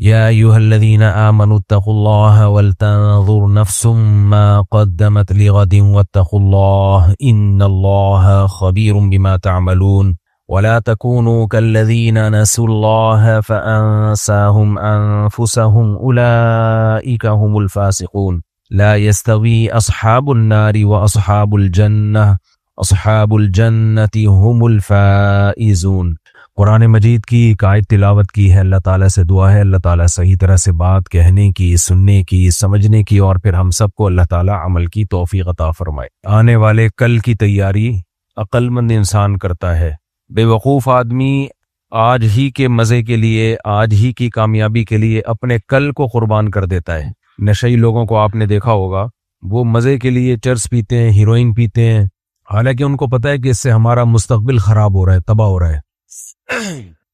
يا أيها الذين آمنوا اتقوا الله ولتنظر نفس ما قدمت لغد واتقوا الله إن الله خبير بما تعملون ولا تكونوا كالذين نسوا الله فأنساهم أنفسهم أولئك هم الفاسقون لا يستوي أصحاب النار وأصحاب الجنة أصحاب الجنة هم الفائزون۔ قرآن مجید کی ایک آیت تلاوت کی ہے، اللہ تعالیٰ سے دعا ہے اللہ تعالیٰ صحیح طرح سے بات کہنے کی، سننے کی، سمجھنے کی، اور پھر ہم سب کو اللہ تعالیٰ عمل کی توفیق عطا فرمائے۔ آنے والے کل کی تیاری عقل مند انسان کرتا ہے، بے وقوف آدمی آج ہی کے مزے کے لیے، آج ہی کی کامیابی کے لیے اپنے کل کو قربان کر دیتا ہے۔ نشئی لوگوں کو آپ نے دیکھا ہوگا، وہ مزے کے لیے چرس پیتے ہیں، ہیروئن پیتے ہیں، حالانکہ ان کو پتہ ہے کہ اس سے ہمارا مستقبل خراب ہو رہا ہے، تباہ ہو رہا ہے۔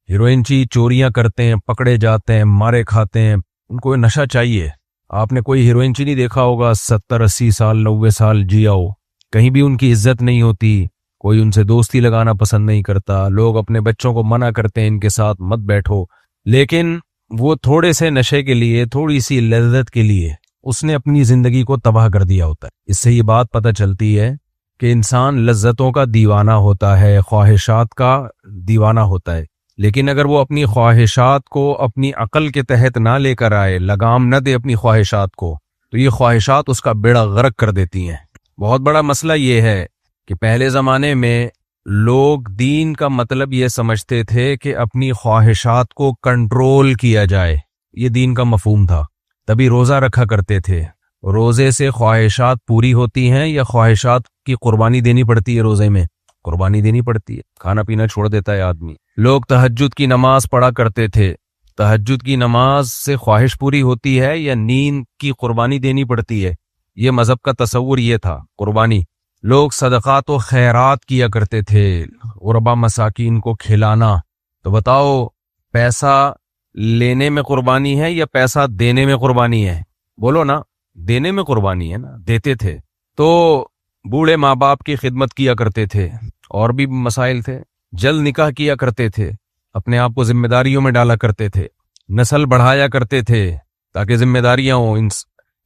ہیروئن چوریاں کرتے ہیں، پکڑے جاتے ہیں، مارے کھاتے ہیں، ان کو نشہ چاہیے۔ آپ نے کوئی ہیروئن نہیں دیکھا ہوگا 70-80 سال 90 سال جیا ہو، کہیں بھی ان کی عزت نہیں ہوتی، کوئی ان سے دوستی لگانا پسند نہیں کرتا، لوگ اپنے بچوں کو منع کرتے ہیں ان کے ساتھ مت بیٹھو، لیکن وہ تھوڑے سے نشے کے لیے، تھوڑی سی لذت کے لیے اس نے اپنی زندگی کو تباہ کر دیا ہوتا ہے۔ اس سے یہ بات پتہ چلتی ہے کہ انسان لذتوں کا دیوانہ ہوتا ہے، خواہشات کا دیوانہ ہوتا ہے، لیکن اگر وہ اپنی خواہشات کو اپنی عقل کے تحت نہ لے کر آئے، لگام نہ دے اپنی خواہشات کو، تو یہ خواہشات اس کا بیڑا غرق کر دیتی ہیں۔ بہت بڑا مسئلہ یہ ہے کہ پہلے زمانے میں لوگ دین کا مطلب یہ سمجھتے تھے کہ اپنی خواہشات کو کنٹرول کیا جائے، یہ دین کا مفہوم تھا، تبھی روزہ رکھا کرتے تھے۔ روزے سے خواہشات پوری ہوتی ہیں یا خواہشات کی قربانی دینی پڑتی ہے؟ روزے میں قربانی دینی پڑتی ہے، کھانا پینا چھوڑ دیتا ہے آدمی۔ لوگ تہجد کی نماز پڑھا کرتے تھے، تہجد کی نماز سے خواہش پوری ہوتی ہے یا نیند کی قربانی دینی پڑتی ہے؟ یہ مذہب کا تصور یہ تھا، قربانی۔ لوگ صدقات و خیرات کیا کرتے تھے، غربا مساکین کو کھلانا۔ تو بتاؤ پیسہ لینے میں قربانی ہے یا پیسہ دینے میں قربانی ہے؟ بولو نا، دینے میں قربانی ہے نا، دیتے تھے۔ تو بوڑھے ماں باپ کی خدمت کیا کرتے تھے، اور بھی مسائل تھے، جلد نکاح کیا کرتے تھے، اپنے آپ کو ذمہ داریوں میں ڈالا کرتے تھے، نسل بڑھایا کرتے تھے تاکہ ذمہ داریاں ہوں،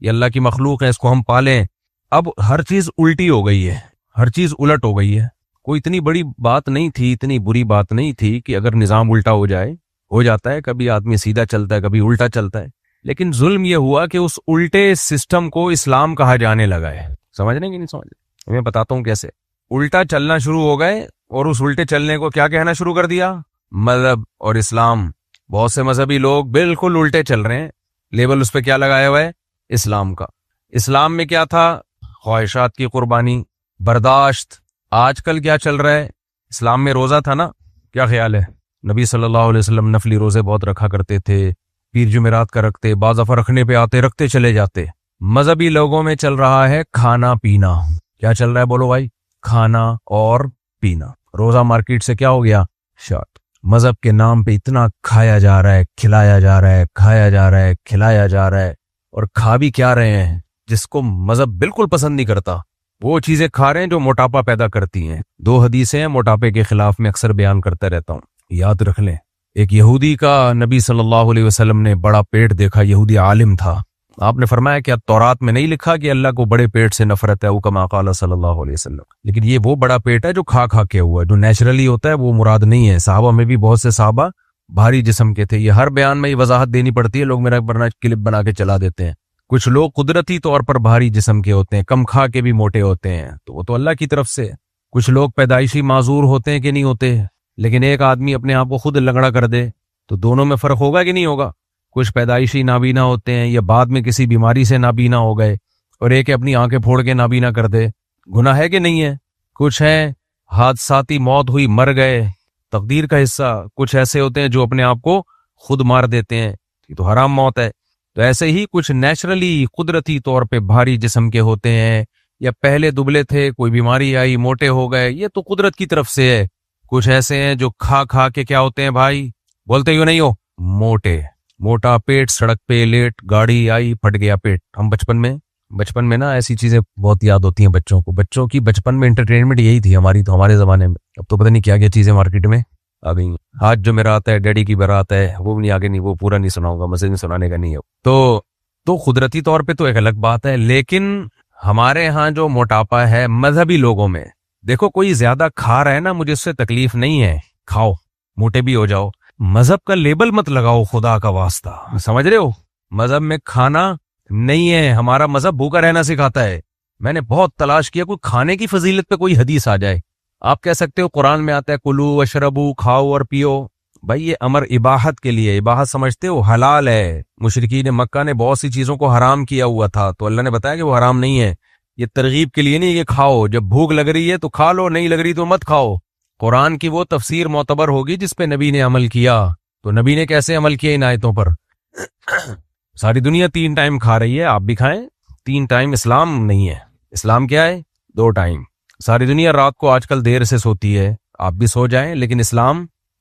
یہ اللہ کی مخلوق ہے، اس کو ہم پالیں۔ اب ہر چیز الٹی ہو گئی ہے، ہر چیز الٹ ہو گئی ہے۔ کوئی اتنی بڑی بات نہیں تھی، اتنی بری بات نہیں تھی کہ اگر نظام الٹا ہو جائے، ہو جاتا ہے، کبھی آدمی سیدھا چلتا ہے کبھی الٹا چلتا ہے، لیکن ظلم یہ ہوا کہ اس الٹے سسٹم کو اسلام کہا جانے لگا ہے۔ سمجھ رہے ہیں کہ نہیں سمجھ رہے؟ میں بتاتا ہوں کیسے۔ الٹا چلنا شروع ہو گئے، اور اس الٹے چلنے کو کیا کہنا شروع کر دیا؟ مذہب اور اسلام۔ بہت سے مذہبی لوگ بالکل الٹے چل رہے ہیں، لیبل اس پہ کیا لگایا ہوا ہے؟ اسلام کا۔ اسلام میں کیا تھا؟ خواہشات کی قربانی، برداشت۔ آج کل کیا چل رہا ہے؟ اسلام میں روزہ تھا نا، کیا خیال ہے؟ نبی صلی اللہ علیہ وسلم نفلی روزے بہت رکھا کرتے تھے، پیر جمعرات کا رکھتے، بعض دفعہ رکھنے پہ آتے، رکھتے چلے جاتے۔ مذہبی لوگوں میں چل رہا ہے کھانا پینا۔ کیا چل رہا ہے بولو بھائی؟ کھانا اور پینا۔ روزہ مارکیٹ سے کیا ہو گیا؟ شارٹ۔ مذہب کے نام پہ اتنا کھایا جا رہا ہے، کھلایا جا رہا ہے، کھایا جا رہا ہے، کھلایا جا رہا ہے، اور کھا بھی کیا رہے ہیں؟ جس کو مذہب بالکل پسند نہیں کرتا وہ چیزیں کھا رہے ہیں جو موٹاپا پیدا کرتی ہیں۔ 2 حدیثیں ہیں موٹاپے کے خلاف، میں اکثر بیان کرتا رہتا ہوں، یاد رکھ لیں۔ ایک یہودی کا نبی صلی اللہ علیہ وسلم نے بڑا پیٹ دیکھا، یہودی عالم تھا۔ آپ نے فرمایا کہ تورات میں نہیں لکھا کہ اللہ کو بڑے پیٹ سے نفرت ہے، وہ کما قال صلی اللہ علیہ وسلم، لیکن یہ وہ بڑا پیٹ ہے جو کھا کھا کے ہوا ہے، جو نیچرلی ہوتا ہے وہ مراد نہیں ہے۔ صحابہ میں بھی بہت سے صحابہ بھاری جسم کے تھے، یہ ہر بیان میں یہ وضاحت دینی پڑتی ہے، لوگ میرا کلپ بنا کے چلا دیتے ہیں۔ کچھ لوگ قدرتی طور پر بھاری جسم کے ہوتے ہیں، کم کھا کے بھی موٹے ہوتے ہیں، تو وہ تو اللہ کی طرف سے۔ کچھ لوگ پیدائشی معذور ہوتے ہیں کہ نہیں ہوتے، لیکن ایک آدمی اپنے آپ کو خود لنگڑا کر دے تو دونوں میں فرق ہوگا کہ نہیں ہوگا؟ کچھ پیدائشی نابینا ہوتے ہیں یا بعد میں کسی بیماری سے نابینا ہو گئے، اور ایک اپنی آنکھیں پھوڑ کے نابینا کر دے، گناہ ہے کہ نہیں ہے؟ کچھ ہیں حادثاتی موت ہوئی، مر گئے، تقدیر کا حصہ۔ کچھ ایسے ہوتے ہیں جو اپنے آپ کو خود مار دیتے ہیں، یہ تو حرام موت ہے۔ تو ایسے ہی کچھ نیچرلی قدرتی طور پہ بھاری جسم کے ہوتے ہیں، یا پہلے دبلے تھے، کوئی بیماری آئی، موٹے ہو گئے، یہ تو قدرت کی طرف سے ہے۔ کچھ ایسے ہیں جو کھا کھا کے کیا ہوتے ہیں بھائی؟ بولتے ہی نہیں ہو، موٹے، موٹا پیٹ، سڑک پہ لیٹ، گاڑی آئی پھٹ گیا پیٹ۔ ہم بچپن میں نا ایسی چیزیں بہت یاد ہوتی ہیں بچوں کو، بچوں کی بچپن میں انٹرٹینمنٹ یہی تھی ہماری، تو ہمارے زمانے میں۔ اب تو پتہ نہیں کیا کیا چیزیں مارکیٹ میں ابھی آج جو میرا آتا ہے ڈیڈی کی بارات ہے وہ بھی نہیں، آگے نہیں، وہ پورا نہیں سناؤں گا، مسجد میں سنانے کا نہیں ہے تو قدرتی طور پہ تو ایک الگ بات ہے، لیکن ہمارے ہاں جو موٹاپا ہے مذہبی لوگوں میں، دیکھو کوئی زیادہ کھا رہا ہے نا، مجھے اس سے تکلیف نہیں ہے، کھاؤ موٹے بھی ہو جاؤ، مذہب کا لیبل مت لگاؤ خدا کا واسطہ، سمجھ رہے ہو؟ مذہب میں کھانا نہیں ہے، ہمارا مذہب بھوکا رہنا سکھاتا ہے۔ میں نے بہت تلاش کیا کوئی کھانے کی فضیلت پہ کوئی حدیث آ جائے۔ آپ کہہ سکتے ہو قرآن میں آتا ہے کلو وشربو، کھاؤ اور پیو، بھائی یہ امر اباحت کے لیے، اباحت سمجھتے ہو حلال ہے، مشرکین مکہ نے بہت سی چیزوں کو حرام کیا ہوا تھا تو اللہ نے بتایا کہ وہ حرام نہیں ہے، یہ ترغیب کے لیے نہیں کہ کھاؤ، جب بھوک لگ رہی ہے تو کھا لو، نہیں لگ رہی تو مت کھاؤ۔ قرآن کی وہ تفسیر معتبر ہوگی جس پہ نبی نے عمل کیا، تو نبی نے کیسے عمل کیا ان آیتوں پر؟ ساری دنیا 3 ٹائم کھا رہی ہے، آپ بھی کھائیں 3 ٹائم، اسلام نہیں ہے، اسلام کیا ہے؟ 2 ٹائم۔ ساری دنیا رات کو آج کل دیر سے سوتی ہے، آپ بھی سو جائیں، لیکن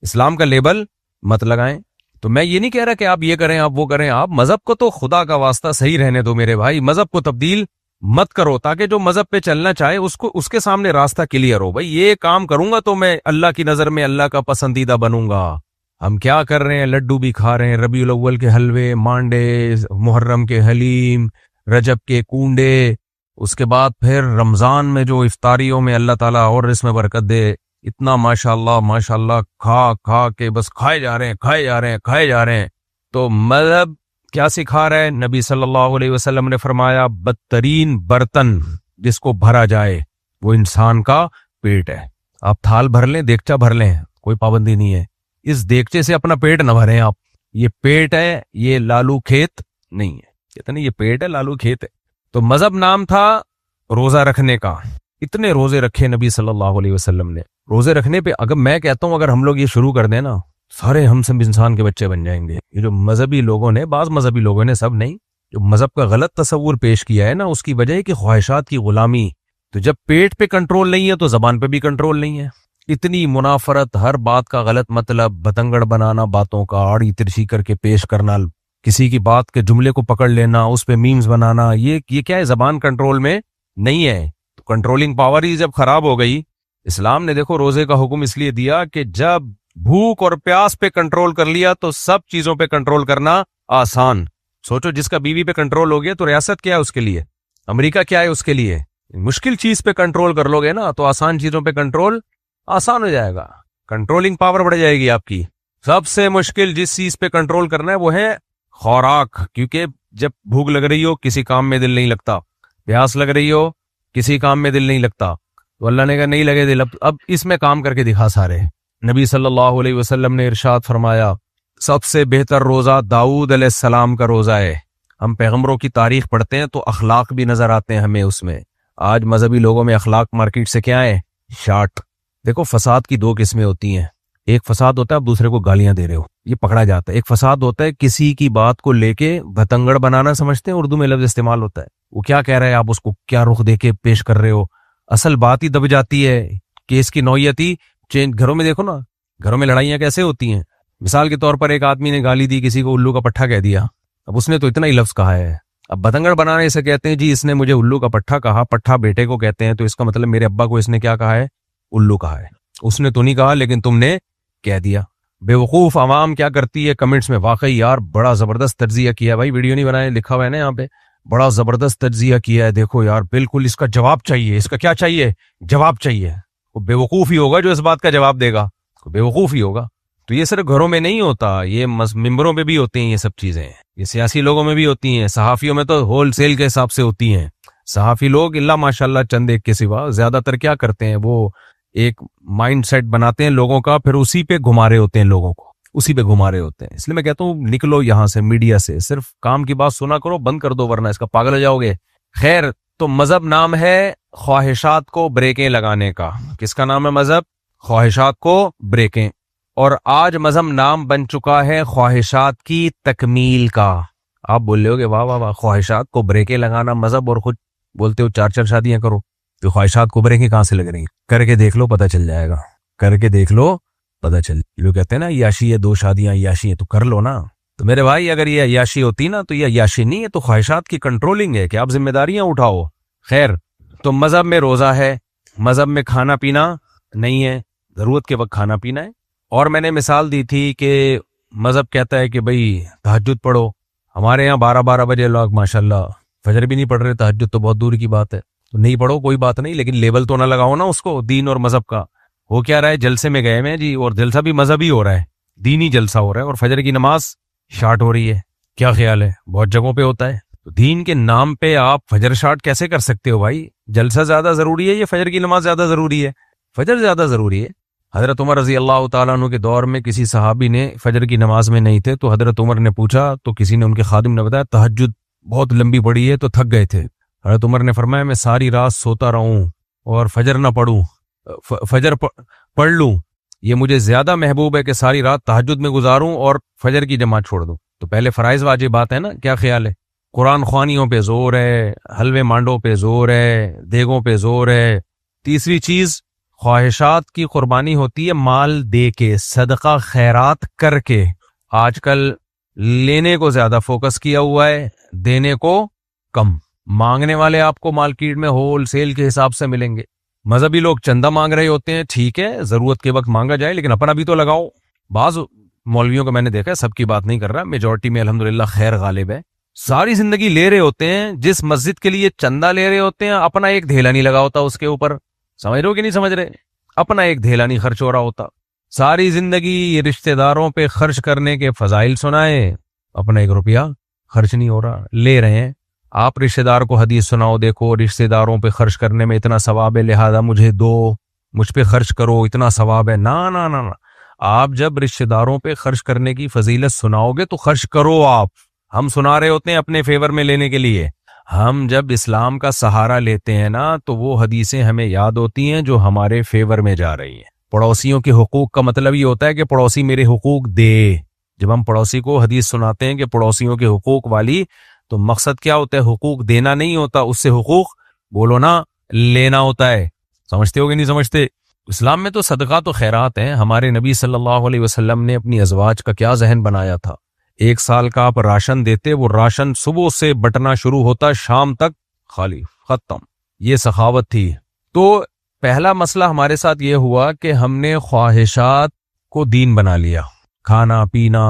اسلام کا لیبل مت لگائیں۔ تو میں یہ نہیں کہہ رہا کہ آپ یہ کریں آپ وہ کریں، آپ مذہب کو تو خدا کا واسطہ صحیح رہنے دو میرے بھائی، مذہب کو تبدیل مت کرو، تاکہ جو مذہب پہ چلنا چاہے اس کے سامنے راستہ کلیئر ہو، بھائی یہ کام کروں گا تو میں اللہ کی نظر میں اللہ کا پسندیدہ بنوں گا۔ ہم کیا کر رہے ہیں؟ لڈو بھی کھا رہے ہیں، ربیع الاول کے حلوے، مانڈے، محرم کے حلیم، رجب کے کوندے، اس کے بعد پھر رمضان میں جو افطاریوں میں اللہ تعالیٰ اور اس میں برکت دے، اتنا ماشاءاللہ کھا کے بس کھائے جا رہے ہیں۔ تو مذہب کیا سکھا رہا ہے؟ نبی صلی اللہ علیہ وسلم نے فرمایا بدترین برتن جس کو بھرا جائے وہ انسان کا پیٹ ہے۔ آپ تھال بھر لیں، دیگچہ بھر لیں، کوئی پابندی نہیں ہے، اس دیگچے سے اپنا پیٹ نہ بھریں آپ، یہ پیٹ ہے، یہ لالو کھیت نہیں ہے، کہتے نہیں یہ پیٹ ہے لالو کھیت ہے۔ تو مذہب نام تھا روزہ رکھنے کا، اتنے روزے رکھے نبی صلی اللہ علیہ وسلم نے۔ روزے رکھنے پہ اگر میں کہتا ہوں اگر ہم لوگ یہ شروع کر دیں نا، سارے ہم سب انسان کے بچے بن جائیں گے۔ یہ جو مذہبی لوگوں نے، بعض مذہبی لوگوں نے، سب نہیں، جو مذہب کا غلط تصور پیش کیا ہے نا، اس کی وجہ ہے کہ خواہشات کی غلامی۔ تو جب پیٹ پہ کنٹرول نہیں ہے تو زبان پہ بھی کنٹرول نہیں ہے۔ اتنی منافرت، ہر بات کا غلط مطلب، بتنگڑ بنانا، باتوں کا آڑی ترچھی کر کے پیش کرنا، کسی کی بات کے جملے کو پکڑ لینا، اس پہ میمز بنانا، یہ کیا ہے؟ زبان کنٹرول میں نہیں ہے۔ تو کنٹرولنگ پاور ہی جب خراب ہو گئی، اسلام نے دیکھو روزے کا حکم اس لیے دیا کہ جب بھوک اور پیاس پہ کنٹرول کر لیا تو سب چیزوں پہ کنٹرول کرنا آسان۔ سوچو جس کا بیوی پہ کنٹرول ہو گیا تو ریاست کیا ہے اس کے لیے؟ امریکہ کیا ہے اس کے لیے؟ مشکل چیز پہ کنٹرول کر لو گے نا تو آسان چیزوں پہ کنٹرول آسان ہو جائے گا، کنٹرولنگ پاور بڑھ جائے گی آپ کی۔ سب سے مشکل جس چیز پہ کنٹرول کرنا ہے وہ ہے خوراک، کیونکہ جب بھوک لگ رہی ہو کسی کام میں دل نہیں لگتا، پیاس لگ رہی ہو کسی کام میں دل نہیں لگتا، تو اللہ نے کہا نہیں لگے دل، اب اس میں کام کر کے دکھا سارے۔ نبی صلی اللہ علیہ وسلم نے ارشاد فرمایا سب سے بہتر روزہ داؤد علیہ السلام کا روزہ ہے۔ ہم پیغمبروں کی تاریخ پڑھتے ہیں تو اخلاق بھی نظر آتے ہیں ہمیں اس میں۔ آج مذہبی لوگوں میں اخلاق مارکیٹ سے کیا ہے؟ شارٹ۔ دیکھو فساد کی 2 قسمیں ہوتی ہیں، ایک فساد ہوتا ہے آپ دوسرے کو گالیاں دے رہے ہو، یہ پکڑا جاتا ہے۔ ایک فساد ہوتا ہے کسی کی بات کو لے کے بھتنگڑ بنانا، سمجھتے ہیں اردو میں لفظ استعمال ہوتا ہے، وہ کیا کہہ رہا ہے آپ اس کو کیا رخ دے کے پیش کر رہے ہو، اصل بات ہی دب جاتی ہے، کیس کی نوعیت ہی چینج۔ گھروں میں دیکھو نا، گھروں میں لڑائیاں کیسے ہوتی ہیں۔ مثال کے طور پر ایک آدمی نے گالی دی، کسی کو الو کا پٹھا کہہ دیا، اب اس نے تو اتنا ہی لفظ کہا ہے، اب بھتنگڑ بنانے سے کہتے ہیں جی اس نے مجھے الو کا پٹھا کہا، پٹھا بیٹے کو کہتے ہیں، تو اس کا مطلب میرے ابا کو اس نے کیا کہا ہے؟ الو کہا ہے، اس نے تو نہیں کہا لیکن تم نے کہہ دیا۔ بے وقوف عوام کیا کرتی ہے کمنٹس میں، واقعی یار بڑا زبردست تجزیہ کیا ہے، بھائی ویڈیو نہیں بنائے، لکھا ہوا ہے نا یہاں پہ، بڑا زبردست تجزیہ کیا ہے، دیکھو یار بالکل اس کا جواب چاہیے، اس کا کیا چاہیے؟ جواب چاہیے۔ وہ بے وقوف ہی ہوگا جو اس بات کا جواب دے گا، بے وقوف ہی ہوگا۔ تو یہ صرف گھروں میں نہیں ہوتا، یہ ممبروں پہ بھی ہوتے ہیں، یہ سب چیزیں یہ سیاسی لوگوں میں بھی ہوتی ہیں، صحافیوں میں تو ہول سیل کے حساب سے ہوتی ہیں۔ صحافی لوگ اللہ ماشاءاللہ چند ایک کے سوا زیادہ تر کیا کرتے ہیں، وہ ایک مائنڈ سیٹ بناتے ہیں لوگوں کا، پھر اسی پہ گھما رہے ہوتے ہیں لوگوں کو، اسی پہ گھما رہے ہوتے ہیں۔ اس لیے میں کہتا ہوں نکلو یہاں سے، میڈیا سے، صرف کام کی بات سنا کرو، بند کر دو ورنہ اس کا پاگل ہو جاؤ گے۔ خیر، تو مذہب نام ہے خواہشات کو بریکیں لگانے کا۔ کس کا نام ہے مذہب؟ خواہشات کو بریکیں۔ اور آج مذہب نام بن چکا ہے خواہشات کی تکمیل کا۔ آپ بول رہے ہو کہ واہ واہ واہ، خواہشات کو بریکیں لگانا مذہب، اور خود بولتے ہو 4 شادیاں کرو، تو خواہشات کو بریکیں کہاں سے لگ رہی ہیں؟ کر کے دیکھ لو پتہ چل جائے گا، کر کے دیکھ لو پتہ چل۔ لوگ کہتے ہیں نا عیاشی ہے، 2 شادیاں عیاشی ہے، تو کر لو نا۔ تو میرے بھائی اگر یہ عیاشی ہوتی نا تو یہ عیاشی نہیں ہے، تو خواہشات کی کنٹرولنگ ہے کہ آپ ذمہ داریاں اٹھاؤ۔ خیر، تو مذہب میں روزہ ہے، مذہب میں کھانا پینا نہیں ہے، ضرورت کے وقت کھانا پینا ہے، اور میں نے مثال دی تھی کہ مذہب کہتا ہے کہ بھئی تہجد پڑھو، ہمارے یہاں 12 بجے لوگ ماشاءاللہ فجر بھی نہیں پڑھ رہے، تہجد تو بہت دور کی بات ہے، تو نہیں پڑھو کوئی بات نہیں، لیکن لیبل تو نہ لگاؤ نا اس کو دین اور مذہب کا۔ ہو کیا رہا ہے، جلسے میں گئے میں جی، اور جلسہ بھی مذہبی ہو رہا ہے، دینی جلسہ ہو رہا ہے، اور فجر کی نماز شارٹ ہو رہی ہے۔ کیا خیال ہے؟ بہت جگہوں پہ ہوتا ہے، تو دین کے نام پہ آپ فجر شارٹ کیسے کر سکتے ہو بھائی؟ جلسہ زیادہ ضروری ہے یا فجر کی نماز زیادہ ضروری ہے؟ فجر زیادہ ضروری ہے۔ حضرت عمر رضی اللہ تعالیٰ عنہ کے دور میں کسی صحابی نے فجر کی نماز میں نہیں تھے، تو حضرت عمر نے پوچھا، تو کسی نے ان کے خادم نے بتایا تہجد بہت لمبی پڑی ہے تو تھک گئے تھے۔ حضرت عمر نے فرمایا میں ساری رات سوتا رہوں اور فجر نہ پڑھوں، فجر پڑھ لوں، یہ مجھے زیادہ محبوب ہے کہ ساری رات تہجد میں گزاروں اور فجر کی جماعت چھوڑ دوں۔ تو پہلے فرائض واجبات ہے نا، کیا خیال ہے؟ قرآن خوانیوں پہ زور ہے، حلوے مانڈوں پہ زور ہے، دیگوں پہ زور ہے۔ تیسری چیز خواہشات کی قربانی ہوتی ہے مال دے کے، صدقہ خیرات کر کے۔ آج کل لینے کو زیادہ فوکس کیا ہوا ہے، دینے کو کم۔ مانگنے والے آپ کو مارکیٹ میں ہول سیل کے حساب سے ملیں گے، مذہبی لوگ چندہ مانگ رہے ہوتے ہیں، ٹھیک ہے ضرورت کے وقت مانگا جائے، لیکن اپنا بھی تو لگاؤ۔ بعض مولویوں کو میں نے دیکھا ہے، سب کی بات نہیں کر رہا، میجورٹی میں الحمدللہ خیر غالب ہے، ساری زندگی لے رہے ہوتے ہیں، جس مسجد کے لیے چندہ لے رہے ہوتے ہیں اپنا ایک دھیلا نہیں لگا ہوتا اس کے اوپر۔ سمجھ رہے ہو کہ نہیں سمجھ رہے؟ اپنا ایک دھیلا نہیں خرچ ہو رہا ہوتا، ساری زندگی رشتہ داروں پہ خرچ کرنے کے فضائل سنائے، اپنا 1 روپیہ خرچ نہیں ہو رہا، لے رہے ہیں۔ آپ رشتہ دار کو حدیث سناؤ، دیکھو رشتہ داروں پہ خرچ کرنے میں اتنا ثواب ہے، لہذا مجھے دو، مجھ پہ خرچ کرو، اتنا ثواب ہے۔ نا نا نا نا، آپ جب رشتہ داروں پہ خرچ کرنے کی فضیلت سناؤ گے تو خرچ کرو آپ۔ ہم سنا رہے ہوتے ہیں اپنے فیور میں لینے کے لیے، ہم جب اسلام کا سہارا لیتے ہیں نا تو وہ حدیثیں ہمیں یاد ہوتی ہیں جو ہمارے فیور میں جا رہی ہیں۔ پڑوسیوں کے حقوق کا مطلب یہ ہوتا ہے کہ پڑوسی میرے حقوق دے۔ جب ہم پڑوسی کو حدیث سناتے ہیں کہ پڑوسیوں کے حقوق والی، تو مقصد کیا ہوتا ہے؟ حقوق دینا نہیں ہوتا، اس سے حقوق بولو نا لینا ہوتا ہے۔ سمجھتے ہو کہ نہیں سمجھتے؟ اسلام میں تو صدقات و خیرات ہیں۔ ہمارے نبی صلی اللہ علیہ وسلم نے اپنی ازواج کا کیا ذہن بنایا تھا؟ 1 سال کا آپ راشن دیتے، وہ راشن صبح سے بٹنا شروع ہوتا، شام تک خالی ختم۔ یہ سخاوت تھی۔ تو پہلا مسئلہ ہمارے ساتھ یہ ہوا کہ ہم نے خواہشات کو دین بنا لیا۔ کھانا پینا،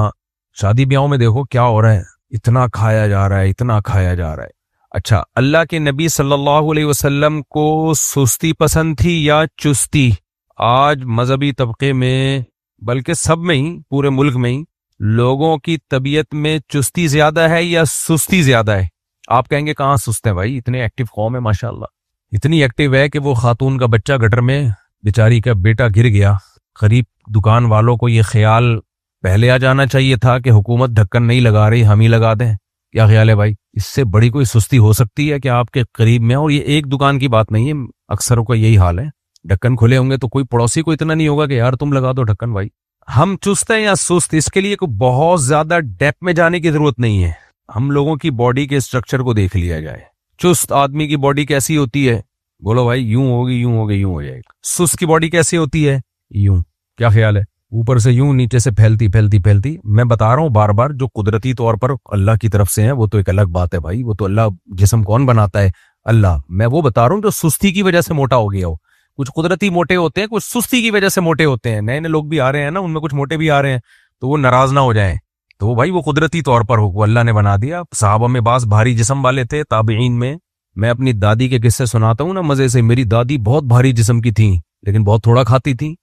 شادی بیاہوں میں دیکھو کیا ہو رہا ہے، اتنا کھایا جا رہا ہے، اتنا کھایا جا رہا ہے۔ اچھا، اللہ کے نبی صلی اللہ علیہ وسلم کو سستی پسند تھی یا چستی؟ آج مذہبی طبقے میں، بلکہ سب میں ہی، پورے ملک میں ہی، لوگوں کی طبیعت میں چستی زیادہ ہے یا سستی زیادہ ہے؟ آپ کہیں گے کہاں سست ہے بھائی، اتنے ایکٹیو قوم ہے ماشاءاللہ، اتنی ایکٹیو ہے کہ وہ خاتون کا بچہ گٹر میں، بیچاری کا بیٹا گر گیا، قریب دکان والوں کو یہ خیال پہلے آ جانا چاہیے تھا کہ حکومت ڈھکن نہیں لگا رہی، ہم ہی لگا دیں۔ کیا خیال ہے بھائی؟ اس سے بڑی کوئی سستی ہو سکتی ہے کہ آپ کے قریب میں، اور یہ ایک دکان کی بات نہیں ہے، اکثروں کا یہی حال ہے، ڈھکن کھلے ہوں گے تو کوئی پڑوسی کو اتنا نہیں ہوگا کہ یار تم لگا دو ڈھکن۔ بھائی ہم چست ہیں یا سست، اس کے لیے کوئی بہت زیادہ ڈیپ میں جانے کی ضرورت نہیں ہے، ہم لوگوں کی باڈی کے اسٹرکچر کو دیکھ لیا جائے۔ چست آدمی کی باڈی کیسی ہوتی ہے؟ بولو بھائی، یوں ہوگی، یوں ہوگی، یوں ہو جائے گی۔ سست کی باڈی کیسی ہوتی ہے؟ یوں۔ کیا خیال ہے؟ اوپر سے یوں، نیچے سے پھیلتی پھیلتی پھیلتی۔ میں بتا رہا ہوں بار بار، جو قدرتی طور پر اللہ کی طرف سے ہیں وہ تو ایک الگ بات ہے بھائی، وہ تو اللہ، جسم کون بناتا ہے؟ اللہ۔ میں وہ بتا رہا ہوں جو سستی کی وجہ سے موٹا ہو گیا ہو۔ کچھ قدرتی موٹے ہوتے ہیں، کچھ سستی کی وجہ سے موٹے ہوتے ہیں۔ نئے نئے لوگ بھی آ رہے ہیں نا، ان میں کچھ موٹے بھی آ رہے ہیں، تو وہ ناراض نہ ہو جائیں، تو وہ بھائی وہ قدرتی طور پر ہو، وہ اللہ نے بنا دیا۔ صحابہ میں بعض بھاری جسم والے تھے، تابعین میں اپنی دادی کے قصے سناتا ہوں نا مزے سے۔ میری دادی بہت بھاری جسم کی تھیں، لیکن بہت تھوڑا کھاتی تھیں،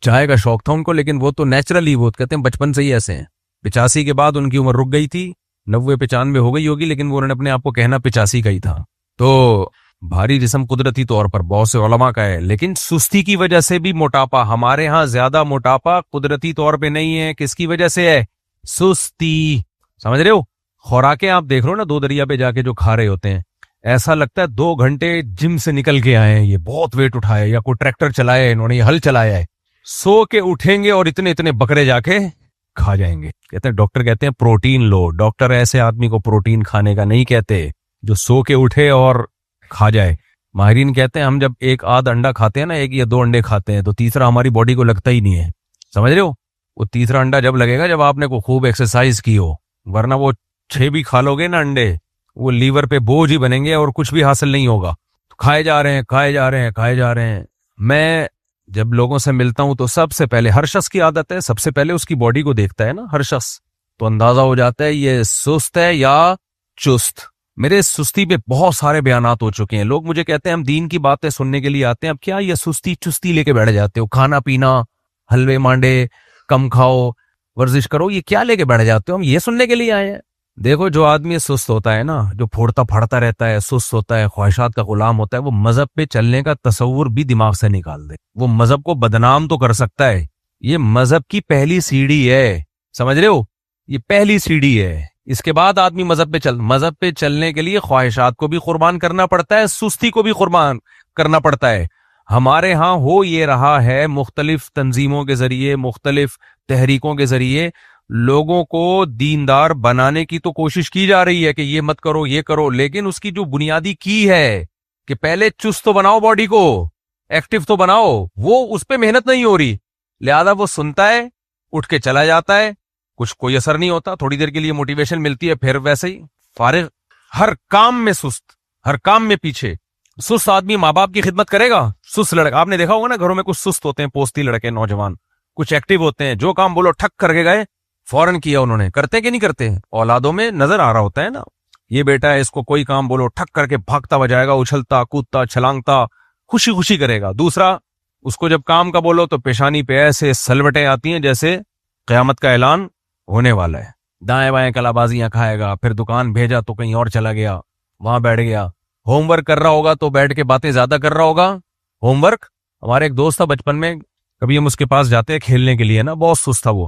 چائے کا شوق تھا ان کو، لیکن وہ تو نیچرلی، وہ کہتے ہیں بچپن سے ہی ایسے ہیں۔ 85 کے بعد ان کی عمر رک گئی تھی، 90-95 ہو گئی ہوگی، لیکن وہ انہوں نے اپنے آپ کو کہنا 85 کا ہی تھا۔ تو بھاری جسم قدرتی طور پر بہت سے علماء کا ہے، لیکن سستی کی وجہ سے بھی موٹاپا۔ ہمارے ہاں زیادہ موٹاپا قدرتی طور پہ نہیں ہے، کس کی وجہ سے ہے؟ سستی۔ سمجھ رہے ہو؟ خوراکیں آپ دیکھ رہے ہو نا، 2 دریا پہ جا کے جو کھا رہے ہوتے ہیں، ایسا لگتا ہے 2 گھنٹے جم سے نکل کے آئے ہیں، یہ بہت ویٹ اٹھایا، یا کوئی ٹریکٹر چلایا ہے انہوں نے، یہ ہل چلایا ہے۔ سو کے اٹھیں گے اور اتنے اتنے بکرے جا کے کھا جائیں گے۔ کہتے ہیں ڈاکٹر کہتے ہیں پروٹین لو، ڈاکٹر ایسے آدمی کو پروٹین کھانے کا نہیں کہتے جو سو کے اٹھے اور کھا جائے۔ ماہرین کہتے ہیں ہم جب 1 آدھ انڈا کھاتے ہیں نا، 1 یا 2 انڈے کھاتے ہیں، تو تیسرا ہماری باڈی کو لگتا ہی نہیں ہے۔ سمجھ رہے ہو؟ وہ تیسرا انڈا جب لگے گا جب آپ نے کوئی خوب ایکسرسائز کی ہو، ورنہ وہ 6 بھی کھا لو گے نا انڈے، وہ لیور پہ بوجھ ہی بنیں گے اور کچھ بھی حاصل نہیں ہوگا۔ کھائے جا رہے ہیں، کھائے جا رہے ہیں، کھائے جا رہے ہیں۔ میں جب لوگوں سے ملتا ہوں تو سب سے پہلے ہر شخص کی عادت ہے سب سے پہلے اس کی باڈی کو دیکھتا ہے نا ہر شخص, تو اندازہ ہو جاتا ہے یہ سست ہے یا چست. میرے سستی پہ بہت سارے بیانات ہو چکے ہیں. لوگ مجھے کہتے ہیں ہم دین کی باتیں سننے کے لیے آتے ہیں, اب کیا یہ سستی چستی لے کے بیٹھ جاتے ہو, کھانا پینا حلوے مانڈے کم کھاؤ ورزش کرو, یہ کیا لے کے بیٹھ جاتے ہو, ہم یہ سننے کے لیے آئے ہیں. دیکھو جو آدمی سست ہوتا ہے نا, جو پھوڑتا پھاڑتا رہتا ہے, سست ہوتا ہے, خواہشات کا غلام ہوتا ہے, وہ مذہب پہ چلنے کا تصور بھی دماغ سے نکال دے. وہ مذہب کو بدنام تو کر سکتا ہے, یہ مذہب کی پہلی سیڑھی ہے, سمجھ رہے ہو, یہ پہلی سیڑھی ہے. اس کے بعد آدمی مذہب پہ چلنے کے لیے خواہشات کو بھی قربان کرنا پڑتا ہے, سستی کو بھی قربان کرنا پڑتا ہے. ہمارے ہاں ہو یہ رہا ہے مختلف تنظیموں کے ذریعے, مختلف تحریکوں کے ذریعے لوگوں کو دیندار بنانے کی تو کوشش کی جا رہی ہے کہ یہ مت کرو یہ کرو, لیکن اس کی جو بنیادی کی ہے کہ پہلے چست تو بناؤ, باڈی کو ایکٹیو تو بناؤ, وہ اس پہ محنت نہیں ہو رہی. لہذا وہ سنتا ہے, اٹھ کے چلا جاتا ہے, کچھ کوئی اثر نہیں ہوتا, تھوڑی دیر کے لیے موٹیویشن ملتی ہے, پھر ویسے ہی فارغ, ہر کام میں سست, ہر کام میں پیچھے. سست آدمی ماں باپ کی خدمت کرے گا؟ سست لڑکا, آپ نے دیکھا ہوگا نا گھروں میں کچھ سست ہوتے ہیں, پوستی لڑکے نوجوان, کچھ ایکٹیو ہوتے ہیں, جو کام بولو ٹھک کر کے گئے, فوراً کیا انہوں نے. کرتے کہ نہیں کرتے؟ اولادوں میں نظر آ رہا ہوتا ہے نا, یہ بیٹا ہے, اس کو کوئی کام بولو ٹھک کر کے بھاگتا ہوا جائے گا, اچھلتا کودتا چھلانگتا خوشی خوشی کرے گا. دوسرا, اس کو جب کام کا بولو تو پیشانی پہ ایسے سلوٹیں آتی ہیں جیسے قیامت کا اعلان ہونے والا ہے. دائیں بائیں کلا بازیاں کھائے گا, پھر دکان بھیجا تو کہیں اور چلا گیا, وہاں بیٹھ گیا. ہوم ورک کر رہا ہوگا تو بیٹھ کے باتیں زیادہ کر رہا ہوگا. ہوم ورک, ہمارے ایک دوست تھا بچپن میں, کبھی ہم اس کے پاس جاتے ہیں کھیلنے کے لیے نا, بہت سست تھا وہ,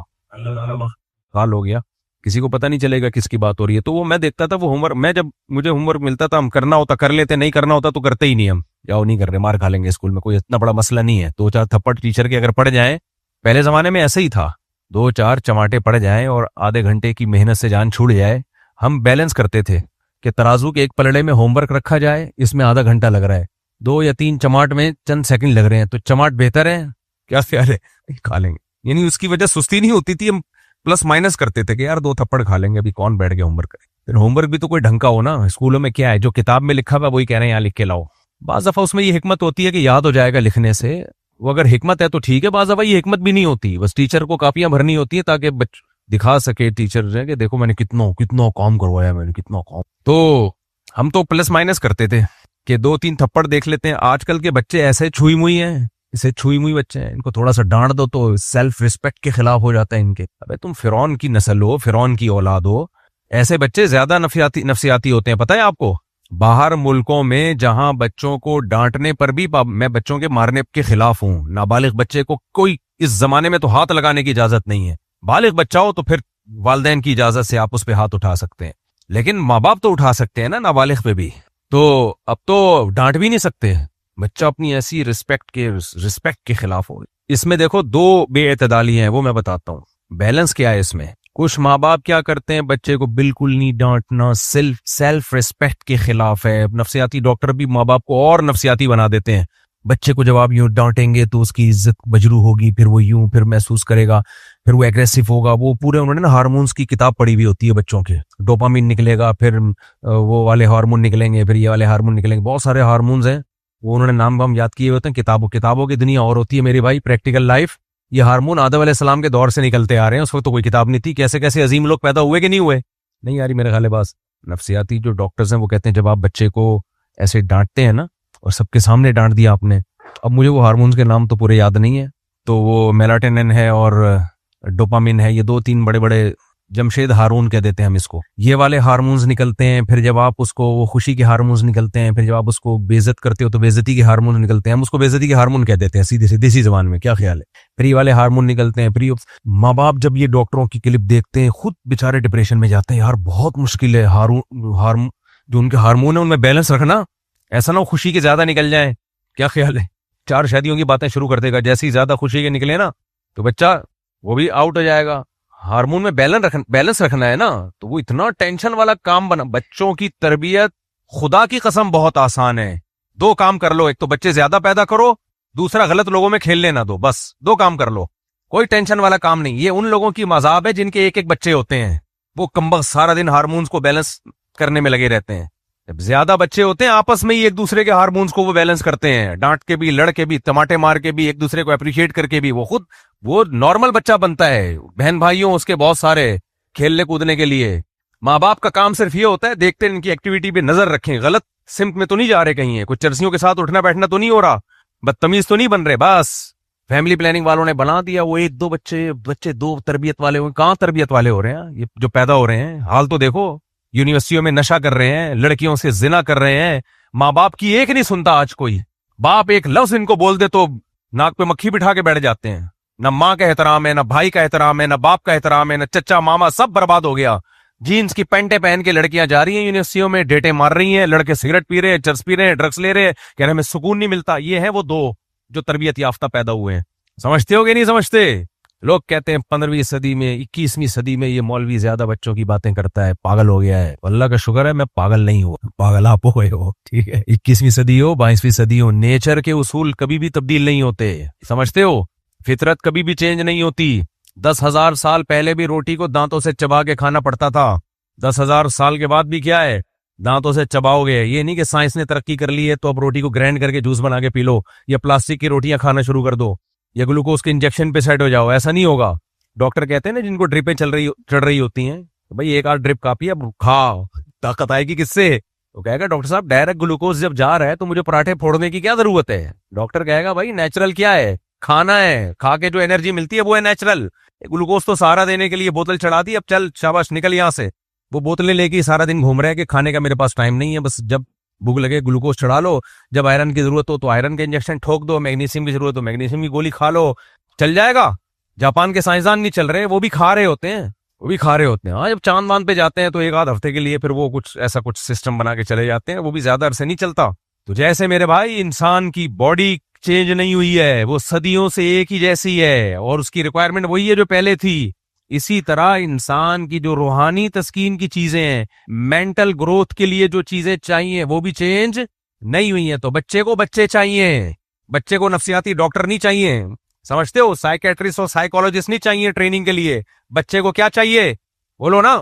حال ہو گیا, کسی کو پتہ نہیں چلے گا کس کی بات ہو رہی ہے. تو وہ میں دیکھتا تھا وہ ہوم ورک, میں جب مجھے ہوم ورک ملتا تھا, ہم کرنا ہوتا کر لیتے, نہیں کرنا ہوتا تو کرتے ہی نہیں. ہم جاؤ نہیں کر رہے, مار کھا لیں گے اسکول میں, کوئی اتنا بڑا مسئلہ نہیں ہے. 2-4 تھپڑ ٹیچر کے اگر پڑ جائیں, پہلے زمانے میں ایسے ہی تھا, 2-4 چماٹے پڑ جائیں اور آدھے گھنٹے کی محنت سے جان چھوٹ جائے. ہم بیلنس کرتے تھے کہ ترازو کے ایک پلڑے میں ہوم ورک رکھا جائے, اس میں آدھا گھنٹہ لگ رہا ہے, 2 یا 3 چماٹ میں چند سیکنڈ لگ رہے ہیں, تو چماٹ بہتر ہے, کیا خیال ہے, کھا لیں گے. یعنی اس کی وجہ سستی نہیں ہوتی تھی, ہم پلس مائنس کرتے تھے کہ یار 2 تھپڑ کھا لیں گے, ابھی کون بیٹھ گیا ہوم ورک کرے. پھر ہوم ورک بھی تو کوئی ڈھنگ کا ہو نا. اسکولوں میں کیا ہے, جو کتاب میں لکھا ہوا وہی کہہ رہے ہیں یہاں لکھ کے لاؤ. بعض دفعہ اس میں یہ حکمت ہوتی ہے کہ یاد ہو جائے گا لکھنے سے, وہ اگر حکمت ہے تو ٹھیک ہے. بعض دفعہ یہ حکمت بھی نہیں ہوتی, بس ٹیچر کو کاپیاں بھرنی ہوتی ہیں تاکہ دکھا سکے ٹیچر کہ دیکھو میں نے کتنا کام کروایا, میں نے کتنا کام. تو ہم تو پلس مائنس کرتے تھے کہ 2-3 تھپڑ دیکھ لیتے ہیں. آج کل کے بچے ایسے چھوئی موئی ہیں, اسے چھوئی موئی بچے ہیں, ان کو تھوڑا سا ڈانٹ دو تو سیلف ریسپیکٹ کے خلاف ہو جاتا ہے ان کے. ابے تم فرعون کی نسل ہو, فرعون کی اولاد ہو. ایسے بچے زیادہ نفسیاتی ہوتے ہیں, پتہ ہے آپ کو. باہر ملکوں میں جہاں بچوں کو ڈانٹنے پر بھی, میں بچوں کے مارنے کے خلاف ہوں, نابالغ بچے کو کوئی اس زمانے میں تو ہاتھ لگانے کی اجازت نہیں ہے. بالغ بچہ ہو تو پھر والدین کی اجازت سے آپ اس پہ ہاتھ اٹھا سکتے ہیں, لیکن ماں باپ تو اٹھا سکتے ہیں نا نابالغ پہ بھی. تو اب تو ڈانٹ بھی نہیں سکتے, بچہ اپنی ایسی رسپیکٹ کے خلاف ہو. اس میں دیکھو 2 بے اعتدالی ہیں, وہ میں بتاتا ہوں. بیلنس کیا ہے اس میں. کچھ ماں باپ کیا کرتے ہیں, بچے کو بالکل نہیں ڈانٹنا, سیلف ریسپیکٹ کے خلاف ہے. نفسیاتی ڈاکٹر بھی ماں باپ کو اور نفسیاتی بنا دیتے ہیں. بچے کو جب آپ یوں ڈانٹیں گے تو اس کی عزت بجرو ہوگی, پھر وہ یوں پھر محسوس کرے گا, پھر وہ ایگریسو ہوگا. وہ پورے انہوں نے نا ہارمونز کی کتاب پڑھی ہوئی ہوتی ہے بچوں کے. ڈوپامین نکلے گا, پھر وہ والے ہارمون نکلیں گے, پھر یہ والے ہارمون نکلیں گے. بہت سارے ہارمونز ہیں, وہ انہوں نے نام وام یاد کیے ہوتے ہیں. کتابوں کی دنیا اور ہوتی ہے میرے بھائی, پریکٹیکل لائف. یہ ہارمون آدم علیہ السلام کے دور سے نکلتے آ رہے ہیں, اس وقت تو کوئی کتاب نہیں تھی. کیسے عظیم لوگ پیدا ہوئے کہ نہیں ہوئے, نہیں یاری میرے خیال باز. نفسیاتی جو ڈاکٹرز ہیں وہ کہتے ہیں جب آپ بچے کو ایسے ڈانٹتے ہیں نا, اور سب کے سامنے ڈانٹ دیا آپ نے, اب مجھے وہ ہارمونز کے نام تو پورے یاد نہیں ہے, تو وہ میلاٹونن ہے اور ڈوپامین ہے, یہ 2-3 بڑے جمشید ہارمون کہہ دیتے ہیں ہم اس کو. یہ والے ہارمونز نکلتے ہیں. پھر جب آپ اس کو, وہ خوشی کے ہارمونز نکلتے ہیں. پھر جب آپ اس کو بے عزت کرتے ہو تو بے عزتی کے ہارمون نکلتے ہیں. ہم اس کو بے عزتی کے ہارمون کہہ دیتے ہیں سیدھی سی دیسی زبان میں, کیا خیال ہے. پھر یہ والے ہارمون نکلتے ہیں. پھر ماں باپ جب یہ ڈاکٹروں کی کلپ دیکھتے ہیں خود بیچارے ڈپریشن میں جاتے ہیں. یار بہت مشکل ہے جو ان کے ہارمون ہیں ان میں بیلنس رکھنا, ایسا نہ ہو خوشی کے زیادہ نکل جائیں. کیا خیال ہے. 4 شادیوں کی باتیں شروع کر دے گا, جیسے ہی زیادہ خوشی کے نکلے نا تو بچہ وہ بھی آؤٹ ہو جائے گا. ہارمون میں بیلنس رکھنا ہے نا, تو وہ اتنا ٹینشن والا کام بنا. بچوں کی تربیت خدا کی قسم بہت آسان ہے. 2 کام کر لو, ایک تو بچے زیادہ پیدا کرو, دوسرا غلط لوگوں میں کھیلنے نہ دو. بس 2 کام کر لو, کوئی ٹینشن والا کام نہیں. یہ ان لوگوں کی مذاق ہے جن کے ایک بچے ہوتے ہیں, وہ کمبخت سارا دن ہارمونز کو بیلنس کرنے میں لگے رہتے ہیں. جب زیادہ بچے ہوتے ہیں آپس میں ہی ایک دوسرے کے ہارمونز کو وہ بیلنس کرتے ہیں, ڈانٹ کے بھی, لڑ کے بھی, ٹماٹے مار کے بھی, ایک دوسرے کو اپریشیٹ کر کے بھی, وہ نارمل بچہ بنتا ہے. بہن بھائیوں اس کے بہت سارے کھیلنے کودنے کے لیے. ماں باپ کا کام صرف یہ ہوتا ہے دیکھتے ہیں ان کی ایکٹیویٹی پہ نظر رکھیں, غلط سمت میں تو نہیں جا رہے کہیں, کچھ چرسیوں کے ساتھ اٹھنا بیٹھنا تو نہیں ہو رہا, بدتمیز تو نہیں بن رہے. بس فیملی پلاننگ والوں نے بنا دیا وہ ایک دو بچے دو تربیت والے ہوئے. کہاں تربیت والے ہو رہے ہیں یہ جو پیدا ہو رہے ہیں؟ حال تو دیکھو, یونیورسٹیوں میں نشہ کر رہے ہیں, لڑکیوں سے زنا کر رہے ہیں. ماں باپ کی ایک نہیں سنتا آج کوئی. باپ ایک لفظ ان کو بول دے تو ناک پہ مکھی بٹھا کے بیٹھ جاتے ہیں. نہ ماں کا احترام ہے, نہ بھائی کا احترام ہے, نہ باپ کا احترام ہے, نہ چچا ماما, سب برباد ہو گیا. جینز کی پینٹیں پہن کے لڑکیاں جا رہی ہیں یونیورسٹیوں میں, ڈیٹیں مار رہی ہیں, لڑکے سگریٹ پی رہے ہیں, چرس پی رہے ہیں, ڈرگس لے رہے ہیں, کہنے میں سکون نہیں ملتا. یہ ہے وہ دو جو تربیت یافتہ پیدا ہوئے ہیں. سمجھتے ہو کہ نہیں سمجھتے؟ لوگ کہتے ہیں 15ویں صدی میں 21ویں صدی میں یہ مولوی زیادہ بچوں کی باتیں کرتا ہے, پاگل ہو گیا ہے. اللہ کا شکر ہے میں پاگل نہیں ہوا, پاگل آپ ہوئے ہو. ٹھیک ہے, 21ویں صدی ہو 22ویں صدی ہو, نیچر کے اصول کبھی بھی تبدیل نہیں ہوتے. سمجھتے ہو؟ فطرت کبھی بھی چینج نہیں ہوتی. 10,000 سال پہلے بھی روٹی کو دانتوں سے چبا کے کھانا پڑتا تھا. 10,000 سال کے بعد بھی کیا ہے, دانتوں سے چباؤ گے. یہ نہیں کہ سائنس نے ترقی کر لی ہے تو اب روٹی کو گرائنڈ کر کے جوس بنا کے پی لو, یا پلاسٹک کی روٹیاں کھانا شروع کر دو, یا گلوکوز کے انجیکشن پہ سیٹ ہو جاؤ. ایسا نہیں ہوگا. ڈاکٹر کہتے ہیں نا جن کو ڈرپیں چڑھ رہی ہوتی ہیں, بھائی ایک آدھ ڈرپ کافی, اب کھا, طاقت آئے گی کس سے؟ تو کہے گا ڈاکٹر صاحب ڈائریکٹ گلوکوز جب جا رہا ہے تو مجھے پراٹھے پھوڑنے کی کیا ضرورت ہے؟ ڈاکٹر کہے گا بھائی نیچرل کیا ہے, کھانا ہے, کھا کے جو انرجی ملتی ہے وہ ہے نیچرل. گلوکوز تو سہارا دینے کے لیے بوتل چڑھا دی, اب چل شاباش نکل یہاں سے. وہ بوتلیں لے کے سارا دن گھوم رہے ہیں کہ کھانے کا میرے پاس ٹائم نہیں ہے, بس جب بھوک لگے گلوکوز چڑھا لو, جب آئرن کی ضرورت ہو تو آئرن کے انجیکشن ٹھوک دو, میگنیشیم کی ضرورت ہو میگنیشیم کی گولی کھا لو, چل جائے گا. جاپان کے سائنسدان نہیں چل رہے, وہ بھی کھا رہے ہوتے ہیں, ہاں جب چاند وان پہ جاتے ہیں تو ایک آدھ ہفتے کے لیے پھر وہ کچھ ایسا کچھ سسٹم بنا کے چلے جاتے ہیں, وہ بھی زیادہ عرصے نہیں چلتا. تو جیسے میرے بھائی انسان کی باڈی چینج نہیں ہوئی ہے, وہ صدیوں سے ایک ہی جیسی ہے اور اس کی ریکوائرمنٹ وہی ہے جو پہلے تھی. اسی طرح انسان کی جو روحانی تسکین کی چیزیں ہیں, مینٹل گروتھ کے لیے جو چیزیں چاہیے وہ بھی چینج نہیں ہوئی ہیں. تو بچے کو بچے چاہیے, بچے کو نفسیاتی ڈاکٹر نہیں چاہیے. سمجھتے ہو؟ سائیکیٹرسٹ اور سائیکولوجسٹ نہیں چاہیے ٹریننگ کے لیے. بچے کو کیا چاہیے بولو نا؟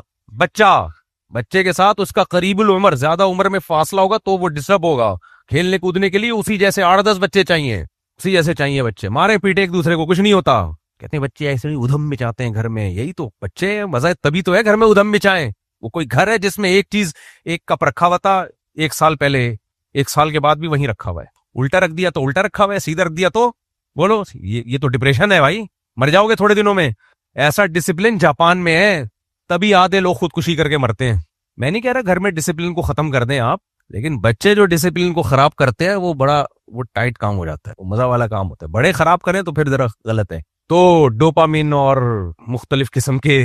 بچے کے ساتھ اس کا قریب العمر, زیادہ عمر میں فاصلہ ہوگا تو وہ ڈسٹرب ہوگا. کھیلنے کودنے کے لیے اسی جیسے 8-10 بچے چاہیے, اسی جیسے چاہیے بچے, مارے پیٹے ایک دوسرے کو, کچھ نہیں ہوتا. کہتے ہیں بچے ایسے نہیں ادھم مچاتے ہیں گھر میں. یہی تو بچے ہیں, مزہ تبھی تو ہے گھر میں ادھم مچائیں. وہ کوئی گھر ہے جس میں ایک چیز ایک کپ رکھا ہوا تھا 1 سال پہلے, 1 سال کے بعد بھی وہیں رکھا ہوا ہے, الٹا رکھ دیا تو الٹا رکھا ہوا ہے, سیدھا رکھ دیا تو بولو یہ تو ڈپریشن ہے بھائی, مر جاؤ گے تھوڑے دنوں میں. ایسا ڈسپلن جاپان میں ہے, تبھی آدھے لوگ خودکشی کر کے مرتے ہیں. میں نہیں کہہ رہا گھر میں ڈسپلن کو ختم کر دیں آپ, لیکن بچے جو ڈسپلن کو خراب کرتے ہیں وہ ٹائٹ کام ہو جاتا ہے, وہ مزہ والا کام ہوتا ہے. بڑے خراب کریں تو پھر ذرا غلط ہے. تو ڈوپامین اور مختلف قسم کے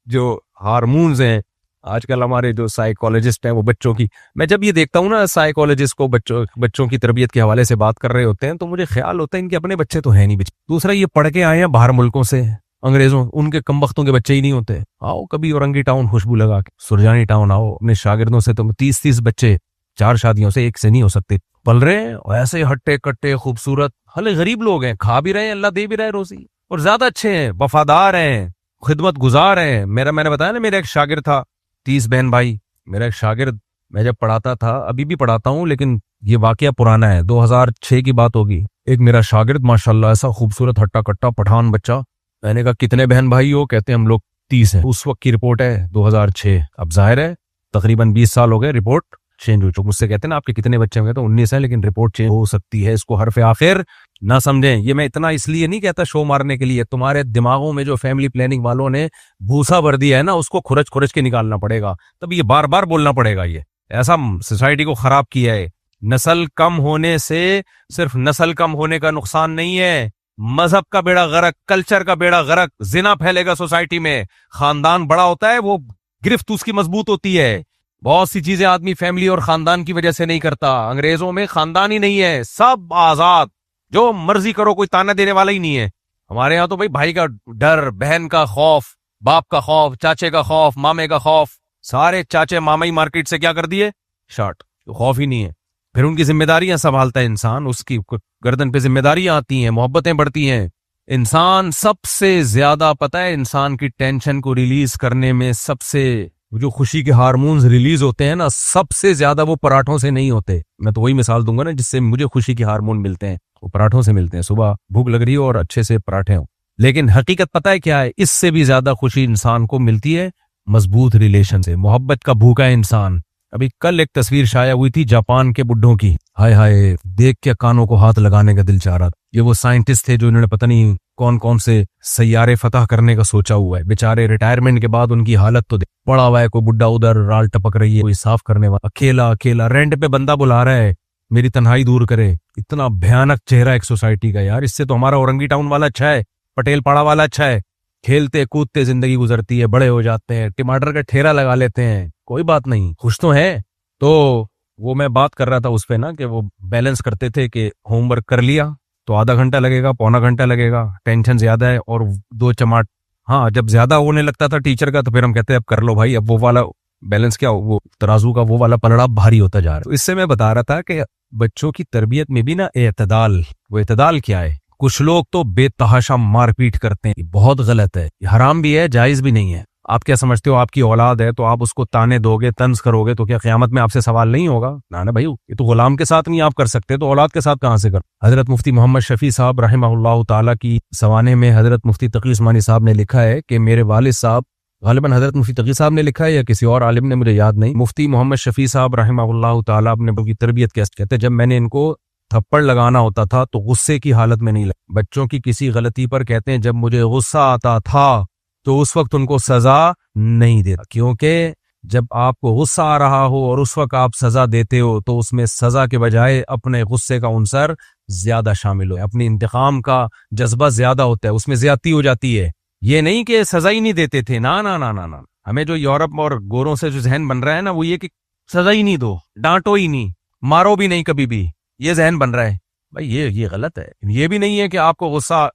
جو ہارمونز ہیں, آج کل ہمارے جو سائیکولوجسٹ ہیں وہ بچوں کی, میں جب یہ دیکھتا ہوں نا سائیکولوجسٹ کو بچوں کی تربیت کے حوالے سے بات کر رہے ہوتے ہیں تو مجھے خیال ہوتا ہے ان کے اپنے بچے تو ہیں نہیں. دوسرا یہ پڑھ کے آئے ہیں باہر ملکوں سے, انگریزوں, ان کے کم بختوں کے بچے ہی نہیں ہوتے. آؤ کبھی اورنگی ٹاؤن خوشبو لگا کے, سرجانی ٹاؤن آؤ, اپنے شاگردوں سے تم 30 بچے 4 شادیوں سے ایک سے نہیں ہو سکتے, پل رہے ہیں ایسے ہٹے کٹے خوبصورت, حالے غریب لوگ ہیں, کھا بھی رہے ہیں, اللہ دے بھی رہے ہیں روزی, اور زیادہ اچھے ہیں, وفادار ہیں, خدمت گزار ہیں. میں نے بتایا نا میرا ایک شاگرد تھا, 30 بہن بھائی. میرا ایک شاگرد, میں جب پڑھاتا تھا, ابھی بھی پڑھاتا ہوں لیکن یہ واقعہ پرانا ہے, 2006 کی بات ہوگی. ایک میرا شاگرد ماشاءاللہ ایسا خوبصورت ہٹا کٹا پٹھان بچہ. میں نے کہا کتنے بہن بھائی ہو؟ کہتے ہیں ہم لوگ 30 ہیں. اس وقت کی رپورٹ ہے 2006, اب ظاہر ہے تقریباً 20 سال ہو گئے, رپورٹ چینج ہو چکا. مجھ سے کہتے ہیں نا آپ کے کتنے بچے ہوں گے؟ تو 19 ہیں, لیکن رپورٹ چینج ہو سکتی ہے. اس کو حرف آخر نہ سمجھیں. یہ میں اتنا اس لیے نہیں کہتا شو مارنے کے لیے, تمہارے دماغوں میں جو فیملی پلاننگ والوں نے بھوسا بھر دیا ہے نا, اس کو کھرچ کے نکالنا پڑے گا. تب یہ بار بار بولنا پڑے گا. یہ ایسا سوسائٹی کو خراب کیا ہے. نسل کم ہونے سے صرف نسل کم ہونے کا نقصان نہیں ہے, مذہب کا بیڑا غرق, کلچر کا بیڑا غرق, زنا پھیلے گا سوسائٹی میں. خاندان بڑا ہوتا ہے, وہ گرفت اس کی مضبوط ہوتی ہے. بہت سی چیزیں آدمی فیملی اور خاندان کی وجہ سے نہیں کرتا. انگریزوں میں خاندان ہی نہیں ہے, سب آزاد, جو مرضی کرو, کوئی تانا دینے والا ہی نہیں ہے. ہمارے ہاں تو بھائی کا ڈر, بہن کا خوف, باپ کا خوف, چاچے کا خوف, مامے کا خوف. سارے چاچے مامے ہی مارکیٹ سے کیا کر دیے؟ شارٹ. خوف ہی نہیں ہے. پھر ان کی ذمہ داریاں سنبھالتا ہے انسان, اس کی گردن پہ ذمہ داریاں آتی ہیں, محبتیں بڑھتی ہیں. انسان سب سے زیادہ پتہ ہے, انسان کی ٹینشن کو ریلیز کرنے میں سب سے جو خوشی کے ہارمونز ریلیز ہوتے ہیں نا، سب سے زیادہ وہ پراٹھوں سے نہیں ہوتے. میں تو وہی مثال دوں گا نا، جس سے مجھے خوشی کے ہارمون ملتے ہیں وہ پراٹھوں سے ملتے ہیں. صبح بھوک لگ رہی ہو اور اچھے سے پراٹھے ہوں. لیکن حقیقت پتہ ہے کیا ہے؟ اس سے بھی زیادہ خوشی انسان کو ملتی ہے مضبوط ریلیشن سے، محبت کا بھوکا ہے انسان. ابھی کل ایک تصویر شائع ہوئی تھی جاپان کے بڈھوں کی، ہائے ہائے دیکھ کے کانوں کو ہاتھ لگانے کا دل چاہ رہا تھا. یہ وہ سائنٹسٹ تھے جو انہوں نے پتہ نہیں کون کون سے سیارے فتح کرنے کا سوچا ہوا ہے. بیچارے ریٹائرمنٹ کے بعد ان کی حالت تو پڑا ہوا ہے، کوئی بڈھا ادھر رال ٹپک رہی ہے، کوئی صاف کرنے والا اکیلا رینٹ پہ بندہ بلا رہا ہے میری تنہائی دور کرے. اتنا بھیانک چہرہ ایک سوسائٹی کا یار. اس سے تو ہمارا اورنگی ٹاؤن والا اچھا ہے، پٹیل پاڑا والا اچھا ہے. کھیلتے کودتے زندگی گزرتی ہے، بڑے ہو جاتے ہیں، ٹماٹر کا ٹھیرا لگا لیتے ہیں، کوئی بات نہیں، خوش تو ہے. تو وہ میں بات کر رہا تھا اس پہ نا کہ وہ بیلنس کرتے تھے کہ ہوم ورک کر لیا تو آدھا گھنٹہ لگے گا، پونا گھنٹہ لگے گا، ٹینشن زیادہ ہے اور 2 چماٹ. ہاں جب زیادہ ہونے لگتا تھا ٹیچر کا تو پھر ہم کہتے ہیں اب کر لو بھائی، اب وہ والا بیلنس کیا، وہ ترازو کا وہ والا پلڑا بھاری ہوتا جا رہا ہے. تو اس سے میں بتا رہا تھا کہ بچوں کی تربیت میں بھی نا اعتدال. وہ اعتدال کیا ہے؟ کچھ لوگ تو بے تحاشا مار پیٹ کرتے ہیں، یہ بہت غلط ہے، یہ حرام بھی ہے، جائز بھی نہیں ہے. آپ کیا سمجھتے ہو آپ کی اولاد ہے تو آپ اس کو تانے دو گے، طنز کرو گے تو کیا قیامت میں آپ سے سوال نہیں ہوگا؟ نا بھائی، یہ تو غلام کے ساتھ نہیں آپ کر سکتے تو اولاد کے ساتھ کہاں سے کر. حضرت مفتی محمد شفیع صاحب رحمہ اللہ تعالیٰ کی سوانح میں حضرت مفتی تقی عثمانی صاحب نے لکھا ہے کہ میرے والد صاحب، غالباً حضرت مفتی تقی صاحب نے لکھا ہے یا کسی اور عالم نے، مجھے یاد نہیں، مفتی محمد شفیع صاحب رحمہ اللہ تعالیٰ اپنے کی تربیت کیسے کہتے ہیں، جب میں نے ان کو تھپڑ لگانا ہوتا تھا تو غصے کی حالت میں نہیں لگا. بچوں کی کسی غلطی پر کہتے ہیں جب مجھے غصہ آتا تھا تو اس وقت ان کو سزا نہیں دیتا، کیونکہ جب آپ کو غصہ آ رہا ہو اور اس وقت آپ سزا دیتے ہو تو اس میں سزا کے بجائے اپنے غصے کا عنصر زیادہ شامل ہو، اپنی انتقام کا جذبہ زیادہ ہوتا ہے، اس میں زیادتی ہو جاتی ہے. یہ نہیں کہ سزا ہی نہیں دیتے تھے، نا نا نا نا نا. ہمیں جو یورپ اور گوروں سے جو ذہن بن رہا ہے نا وہ یہ کہ سزا ہی نہیں دو، ڈانٹو ہی نہیں، مارو بھی نہیں کبھی بھی، یہ ذہن بن رہا ہے. بھائی یہ غلط ہے. یہ بھی نہیں ہے کہ آپ کو غصہ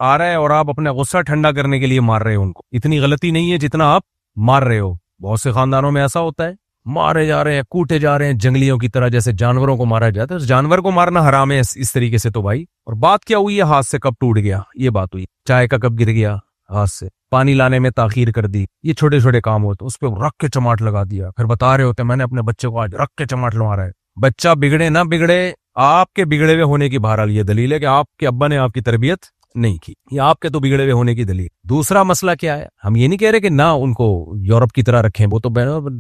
آ رہا ہے اور آپ اپنا غصہ ٹھنڈا کرنے کے لیے مار رہے ہو ان کو، اتنی غلطی نہیں ہے جتنا آپ مار رہے ہو. بہت سے خاندانوں میں ایسا ہوتا ہے، مارے جا رہے ہیں، کوٹے جا رہے ہیں جنگلیوں کی طرح، جیسے جانوروں کو مارا جاتا ہے. جانور کو مارنا حرام ہے اس طریقے سے تو بھائی. اور بات کیا ہوئی ہے، ہاتھ سے کب ٹوٹ گیا، یہ بات ہوئی. چائے کا کب گر گیا ہاتھ سے، پانی لانے میں تاخیر کر دی، یہ چھوٹے چھوٹے کام ہوتے، اس پہ رکھ کے چماٹ لگا دیا. پھر بتا رہے ہوتے میں نے اپنے بچے کو آج رکھ کے چماٹ لگا رہا ہے. بچہ بگڑے نہ بگڑے، آپ کے بگڑے ہوئے ہونے کی بہرحال یہ دلیل ہے کہ آپ کے ابا نے آپ کی تربیت نہیں کی، یہ آپ کے تو بگڑے ہوئے ہونے کی دلیل. دوسرا مسئلہ کیا ہے، ہم یہ نہیں کہہ رہے کہ نہ ان کو یورپ کی طرح رکھیں، وہ تو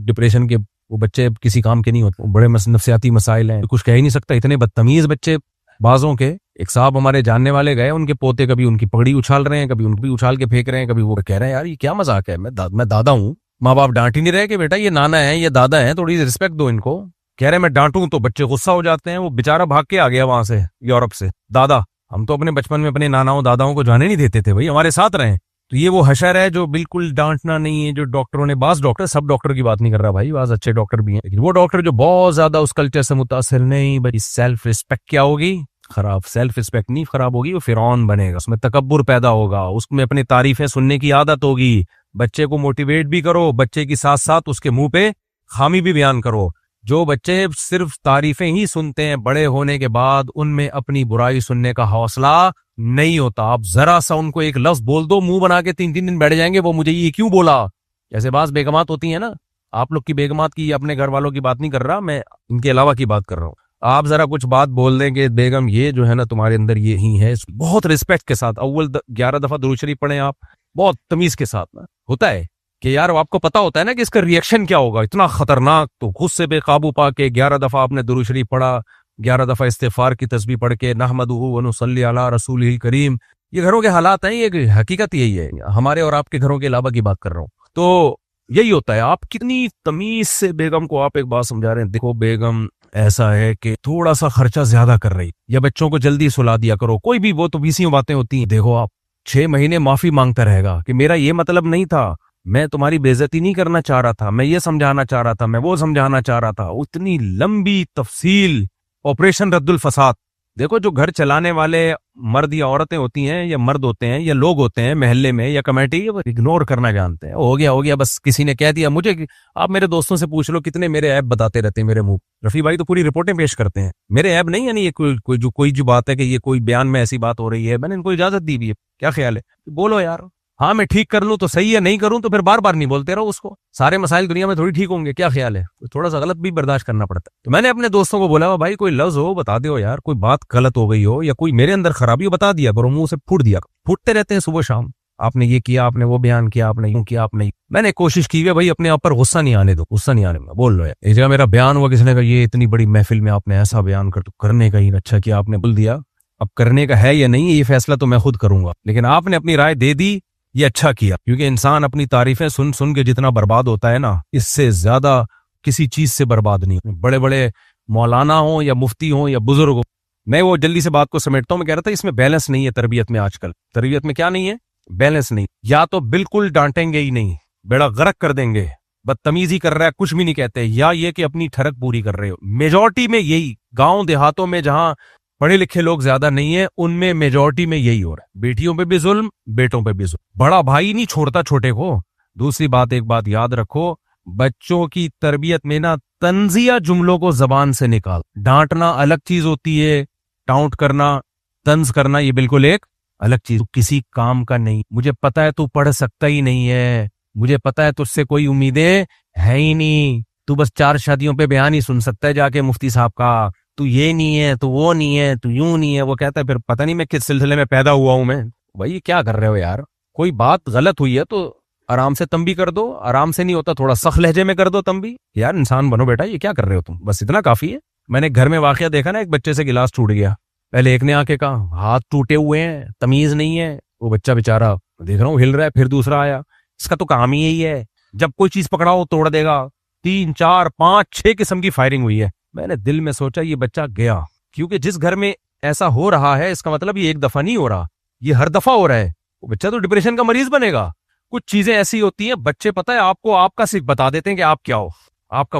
ڈپریشن کے وہ بچے کسی کام کے نہیں ہوتے، بڑے نفسیاتی مسائل ہیں، کچھ کہہ ہی نہیں سکتا. اتنے بدتمیز بچے بازوں کے. ایک صاحب ہمارے جاننے والے گئے، ان کے پوتے کبھی ان کی پگڑی اچھال رہے ہیں، کبھی ان بھی اچھال کے پھینک رہے ہیں، کبھی وہ کہہ رہے ہیں یار یہ کیا مذاق ہے، میں دادا ہوں. ماں باپ ڈانٹ ہی نہیں رہے کہ بیٹا یہ نانا ہے، یہ دادا ہے، تھوڑی رسپیکٹ دو ان کو. کہہ رہے میں ڈانٹوں تو بچے غصہ ہو جاتے ہیں. وہ بےچارہ بھاگ کے آ گیا وہاں سے یورپ سے. دادا، ہم تو اپنے بچپن میں اپنے ناناؤں داداؤں کو جانے نہیں دیتے تھے بھائی، ہمارے ساتھ رہیں. تو یہ وہ حشر ہے جو بالکل ڈانٹنا نہیں ہے، جو ڈاکٹروں نے، بعض ڈاکٹر، سب ڈاکٹر کی بات نہیں کر رہا بھائی، بعض اچھے ڈاکٹر بھی ہیں، لیکن وہ ڈاکٹر جو بہت زیادہ اس کلچر سے متاثر نہیں. بھائی سیلف رسپیکٹ کیا ہوگی؟ خراب. سیلف رسپیکٹ نہیں خراب ہوگی، وہ فرعون بنے گا، اس میں تکبر پیدا ہوگا، اس میں اپنی تعریفیں سننے کی عادت ہوگی. بچے کو موٹیویٹ بھی کرو، بچے کی ساتھ ساتھ اس کے منہ پہ خامی بھی بیان کرو. جو بچے صرف تعریفیں ہی سنتے ہیں، بڑے ہونے کے بعد ان میں اپنی برائی سننے کا حوصلہ نہیں ہوتا. آپ ذرا سا ان کو ایک لفظ بول دو، منہ بنا کے 3 دن بیٹھ جائیں گے، وہ مجھے یہ کیوں بولا. جیسے بعض بیگمات ہوتی ہیں نا، آپ لوگ کی بیگمات کی، اپنے گھر والوں کی بات نہیں کر رہا میں، ان کے علاوہ کی بات کر رہا ہوں. آپ ذرا کچھ بات بول دیں کہ بیگم یہ جو ہے نا تمہارے اندر یہ ہی ہے، بہت رسپیکٹ کے ساتھ اول 11 دفعہ درود شریف پڑھیں آپ، بہت تمیز کے ساتھ نا. ہوتا ہے کہ یار آپ کو پتا ہوتا ہے نا کہ اس کا ریئیکشن کیا ہوگا، اتنا خطرناک. تو خود سے بے قابو پا کے 11 دفعہ آپ نے درود شریف پڑھا، 11 دفعہ استغفار کی تسبیح پڑھ کے نحمدہ و نصلی علی رسولہ الکریم. یہ گھروں کے حالات ہیں، یہ حقیقت یہی ہے. ہمارے اور آپ کے گھروں کے علاوہ کی بات کر رہا ہوں. تو یہی ہوتا ہے. آپ کتنی تمیز سے بیگم کو آپ ایک بات سمجھا رہے ہیں، دیکھو بیگم ایسا ہے کہ تھوڑا سا خرچہ زیادہ کر رہی، یا بچوں کو جلدی سلا دیا کرو، کوئی بھی، وہ تو بیسیوں باتیں ہوتی ہیں. دیکھو آپ 6 مہینے معافی مانگتا رہے گا کہ میرا یہ مطلب نہیں تھا، میں تمہاری بے عزتی نہیں کرنا چاہ رہا تھا، میں یہ سمجھانا چاہ رہا تھا، میں وہ سمجھانا چاہ رہا تھا. اتنی لمبی تفصیل، آپریشن رد الفساد. دیکھو جو گھر چلانے والے مرد یا عورتیں ہوتی ہیں، یا مرد ہوتے ہیں، یا لوگ ہوتے ہیں محلے میں یا کمیٹی، وہ اگنور کرنا جانتے ہیں. ہو گیا بس، کسی نے کہہ دیا مجھے. آپ میرے دوستوں سے پوچھ لو کتنے میرے عیب بتاتے رہتے ہیں میرے منہ. رفیع بھائی تو پوری رپورٹیں پیش کرتے ہیں میرے عیب نہیں، یعنی یہ کوئی جو بات ہے کہ یہ کوئی بیان میں ایسی بات ہو رہی ہے، میں نے ان کو اجازت دی بھی ہے. کیا خیال ہے؟ بولو یار، ہاں میں ٹھیک کر لوں تو صحیح ہے, نہیں کروں تو پھر بار بار نہیں بولتے رہو اس کو. سارے مسائل دنیا میں تھوڑی ٹھیک ہوں گے, کیا خیال ہے؟ تھوڑا سا غلط بھی برداشت کرنا پڑتا ہے. تو میں نے اپنے دوستوں کو بولا بھائی کوئی لفظ ہو بتا دو یار, کوئی بات غلط ہو گئی ہو یا کوئی میرے اندر خرابی ہو بتا دیا کرو, منہ سے پھوٹ دیا. پھوٹتے رہتے ہیں صبح شام, آپ نے یہ کیا, آپ نے وہ بیان کیا, آپ نے یوں کیا, آپ نے. میں نے کوشش کی ہے بھائی اپنے آپ پر غصہ نہیں آنے دو, غصہ نہیں آنے میں بول لو. ایک جگہ میرا بیان ہوا, کسی نے کہا یہ اتنی بڑی محفل میں آپ نے ایسا بیان کرنے کا ہی اچھا کیا آپ نے بول دیا. اب کرنے کا ہے یا نہیں یہ فیصلہ تو میں خود کروں گا, لیکن آپ نے اپنی رائے دے دی, یہ اچھا کیا. کیونکہ انسان اپنی تعریفیں سن سن کے جتنا برباد ہوتا ہے نا, اس سے زیادہ کسی چیز سے برباد نہیں. بڑے بڑے مولانا ہوں یا مفتی ہوں یا بزرگ ہوں, میں وہ جلدی سے بات کو سمیٹتا ہوں. میں کہہ رہا تھا اس میں بیلنس نہیں ہے تربیت میں. آج کل تربیت میں کیا نہیں ہے؟ بیلنس نہیں. یا تو بالکل ڈانٹیں گے ہی نہیں, بیڑا غرق کر دیں گے, بدتمیزی کر رہا ہے کچھ بھی نہیں کہتے, یا یہ کہ اپنی ٹھڑک پوری کر رہے ہو. میجورٹی میں یہی, گاؤں دیہاتوں میں جہاں پڑھے لکھے لوگ زیادہ نہیں ہیں ان میں میجورٹی میں یہی ہو رہا ہے. بیٹیوں پہ بھی ظلم, بیٹوں پہ بھی ظلم. بڑا بھائی نہیں چھوڑتا چھوٹے کو. دوسری بات, ایک بات یاد رکھو, بچوں کی تربیت میں نا طنزیہ جملوں کو زبان سے نکال. ڈانٹنا الگ چیز ہوتی ہے, ٹاؤنٹ کرنا, طنز کرنا یہ بالکل ایک الگ چیز. کسی کام کا نہیں. مجھے پتا ہے تو پڑھ سکتا ہی نہیں ہے, مجھے پتا ہے تجھ سے کوئی امیدیں ہے ہی نہیں, تو بس 4 شادیوں پہ بیان ہی سن سکتا ہے جا کے مفتی صاحب کا, تو یہ نہیں ہے, تو وہ نہیں ہے, تو یوں نہیں ہے. وہ کہتا ہے پھر پتہ نہیں میں کس سلسلے میں پیدا ہوا ہوں میں. بھائی کیا کر رہے ہو یار؟ کوئی بات غلط ہوئی ہے تو آرام سے تنبیہ کر دو, آرام سے نہیں ہوتا تھوڑا سخت لہجے میں کر دو تنبیہ. یار انسان بنو بیٹا, یہ کیا کر رہے ہو تم؟ بس اتنا کافی ہے. میں نے گھر میں واقعہ دیکھا نا, ایک بچے سے گلاس ٹوٹ گیا. پہلے ایک نے آ کے کہا ہاتھ ٹوٹے ہوئے ہیں, تمیز نہیں ہے. وہ بچہ بےچارا دیکھ رہا ہوں ہل رہا ہے. پھر دوسرا آیا, اس کا تو کام ہی یہی ہے, جب کوئی چیز پکڑاؤ توڑ دے گا. 3 4 5 6 قسم کی فائرنگ ہوئی ہے. میں نے دل میں سوچا یہ بچہ گیا, کیونکہ جس گھر میں ایسا ہو رہا ہے اس کا مطلب یہ ایک دفعہ نہیں ہو رہا, یہ ہر دفعہ ہو رہا ہے. وہ بچہ تو ڈپریشن کا مریض بنے گا. کچھ چیزیں ایسی ہوتی ہیں بچے پتہ ہے آپ کو آپ کا صرف بتا دیتے ہیں کہ آپ کیا ہو, آپ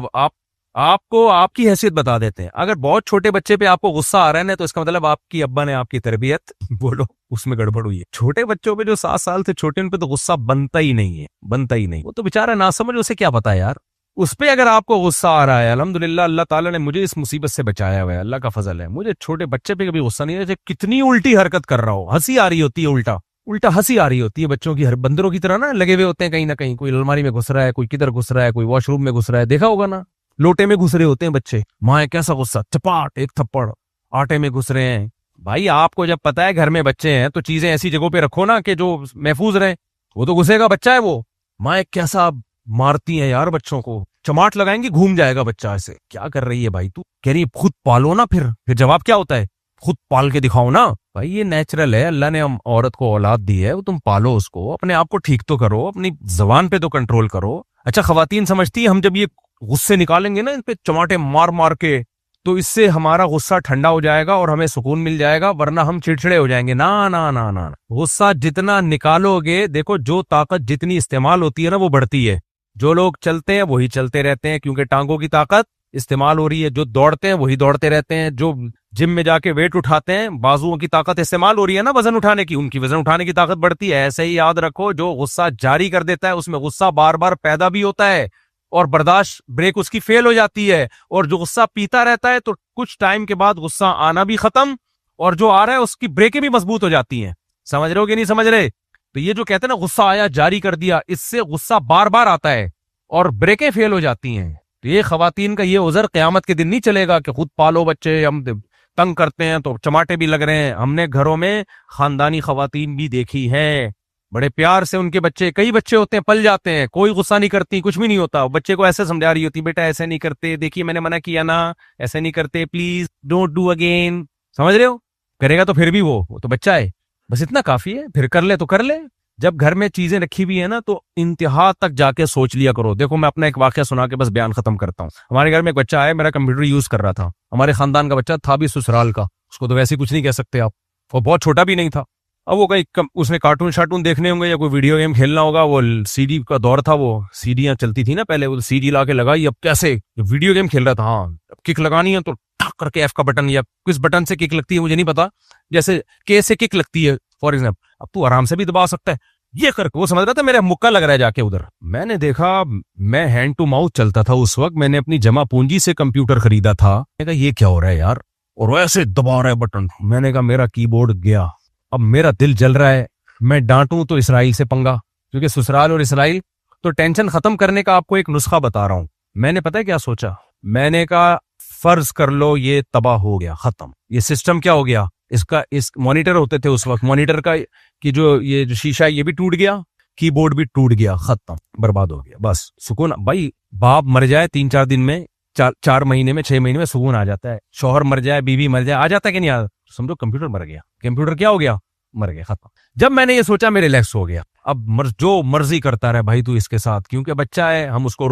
کو آپ کی حیثیت بتا دیتے ہیں. اگر بہت چھوٹے بچے پہ آپ کو غصہ آ رہا ہے نا, تو اس کا مطلب آپ کی ابا نے آپ کی تربیت بولو اس میں گڑبڑ ہوئی ہے. چھوٹے بچوں پہ جو 7 سال سے چھوٹے, ان پہ تو غصہ بنتا ہی نہیں ہے, بنتا ہی نہیں. وہ تو بےچارا نہ سمجھ, اسے کیا پتا یار. اس پہ اگر آپ کو غصہ آ رہا ہے, الحمدللہ اللہ تعالیٰ نے مجھے اس مصیبت سے بچایا ہوا ہے, اللہ کا فضل ہے. مجھے چھوٹے بچے پہ کبھی غصہ نہیں ہے, کتنی الٹی حرکت کر رہا ہو, ہنسی آ رہی ہوتی ہے, الٹا ہنسی آ رہی ہوتی ہے. بچوں کی ہر بندروں کی طرح نا لگے ہوئے ہوتے ہیں کہیں نہ کہیں. کوئی الماری میں گھس رہا ہے, کوئی کدھر گھس رہا ہے, کوئی واش روم میں گھس رہا ہے, دیکھا ہوگا نا, لوٹے میں گھس رہے ہوتے ہیں بچے. ماں کیسا غصہ, چپاٹ ایک تھپڑ, آٹے میں گھس رہے ہیں. بھائی آپ کو جب پتا ہے گھر میں بچے ہیں تو چیزیں ایسی جگہوں پہ رکھو نا کہ جو محفوظ رہیں. وہ تو گھسے گا, بچہ ہے وہ. ماں کیسا مارتی ہیں یار بچوں کو, چماٹ لگائیں گی گھوم جائے گا بچہ. ایسے کیا کر رہی ہے بھائی تو؟ کہہ رہی خود پالو نا. پھر جواب کیا ہوتا ہے؟ خود پال کے دکھاؤ نا. بھائی یہ نیچرل ہے, اللہ نے عورت کو اولاد دی ہے, وہ تم پالو اس کو, اپنے آپ کو ٹھیک تو کرو, اپنی زبان پہ تو کنٹرول کرو. اچھا خواتین سمجھتی ہیں ہم جب یہ غصے نکالیں گے نا ان پہ چماٹے مار مار کے, تو اس سے ہمارا غصہ ٹھنڈا ہو جائے گا اور ہمیں سکون مل جائے گا, ورنہ ہم چڑچڑے ہو جائیں گے. نا نا نا نا, غصہ جتنا نکالو گے, دیکھو جو طاقت جتنی استعمال ہوتی ہے نا وہ بڑھتی ہے. جو لوگ چلتے ہیں وہی چلتے رہتے ہیں کیونکہ ٹانگوں کی طاقت استعمال ہو رہی ہے. جو دوڑتے ہیں وہی دوڑتے رہتے ہیں. جو جم میں جا کے ویٹ اٹھاتے ہیں, بازوؤں کی طاقت استعمال ہو رہی ہے نا وزن اٹھانے کی, ان کی وزن اٹھانے کی طاقت بڑھتی ہے. ایسے ہی یاد رکھو, جو غصہ جاری کر دیتا ہے اس میں غصہ بار بار پیدا بھی ہوتا ہے اور برداشت بریک اس کی فیل ہو جاتی ہے. اور جو غصہ پیتا رہتا ہے تو کچھ ٹائم کے بعد غصہ آنا بھی ختم, اور جو آ رہا ہے اس کی بریکیں بھی مضبوط ہو جاتی ہیں. سمجھ رہے ہو کہ نہیں سمجھ رہے؟ تو یہ جو کہتے ہیں نا غصہ آیا جاری کر دیا, اس سے غصہ بار بار آتا ہے اور بریکیں فیل ہو جاتی ہیں. تو یہ خواتین کا یہ عذر قیامت کے دن نہیں چلے گا کہ خود پالو بچے, ہم تنگ کرتے ہیں تو چماٹے بھی لگ رہے ہیں. ہم نے گھروں میں خاندانی خواتین بھی دیکھی ہیں, بڑے پیار سے ان کے بچے, کئی بچے ہوتے ہیں پل جاتے ہیں, کوئی غصہ نہیں کرتی, کچھ بھی نہیں ہوتا. بچے کو ایسے سمجھا رہی ہوتی, بیٹا ایسے نہیں کرتے, دیکھیے میں نے منع کیا نا, ایسے نہیں کرتے, پلیز ڈونٹ ڈو اگین. سمجھ رہے ہو؟ کرے گا تو پھر بھی وہ تو بچہ ہے, بس اتنا کافی ہے. پھر کر لے تو کر لے. جب گھر میں چیزیں رکھی ہوئی ہیں نا تو انتہا تک جا کے سوچ لیا کرو. دیکھو میں اپنا ایک واقعہ سنا کے بس بیان ختم کرتا ہوں. ہمارے گھر میں ایک بچہ ہے, میرا کمپیوٹر یوز کر رہا تھا. ہمارے خاندان کا بچہ تھا بھی سسرال کا, اس کو تو ویسے کچھ نہیں کہہ سکتے آپ, اور بہت چھوٹا بھی نہیں تھا. اب وہ کہیں اس نے کارٹون شارٹون دیکھنے ہوں گے یا کوئی ویڈیو گیم کھیلنا ہوگا. وہ سی ڈی کا دور تھا, وہ سی ڈیاں چلتی تھی نا پہلے, وہ سی ڈی لا کے لگائی. اب کیسے ویڈیو گیم کھیل رہا تھا, ہاں اب کک لگانی ہے تو ٹھک کر کے ایف کا بٹن, یا کس بٹن سے کک لگتی ہے مجھے نہیں پتا, جیسے کے سے کک لگتی ہے فار ایگزامپل, اب تو آرام سے بھی دبا سکتا ہے. یہ کر کے وہ سمجھ رہا تھا میرا مکہ لگ رہا ہے جا کے ادھر. میں نے دیکھا, میں ہینڈ ٹو ماؤتھ چلتا تھا اس وقت, میں نے اپنی جمع پونجی سے کمپیوٹر خریدا تھا. میں نے کہا یہ کیا ہو رہا ہے یار, اور وہ ایسے دبا رہا ہے بٹن. میں نے کہا میرا کی بورڈ گیا. اب میرا دل جل رہا ہے, میں ڈانٹوں تو اسرائیل سے پنگا، کیونکہ سسرال اور اسرائیل. تو ٹینشن ختم کرنے کا آپ کو ایک نسخہ بتا رہا ہوں. میں نے پتہ ہے کیا سوچا، میں نے کہا فرض کر لو یہ تباہ ہو گیا، ختم، یہ سسٹم کیا ہو گیا، اس مانیٹر ہوتے تھے اس وقت، مانیٹر کا کہ یہ جو شیشہ ہے یہ بھی ٹوٹ گیا، کی بورڈ بھی ٹوٹ گیا، ختم، برباد ہو گیا، بس سکون. بھائی باپ مر جائے 3-4 دن میں، 4 مہینے میں، 6 مہینے میں سکون آ جاتا ہے. شوہر مر جائے، بیوی مر جائے، آ جاتا ہے کہ نہیں سمجھو کمپیوٹر مر گیا. کمپیوٹر کیا ہو گیا، مر گیا، ختم. جب میں نے یہ سوچا میں ریلیکس ہو گیا. اب جو مرضی کرتا رہے بھائی تو اس کے ساتھ، کیونکہ بچہ ہے، ہم اس کو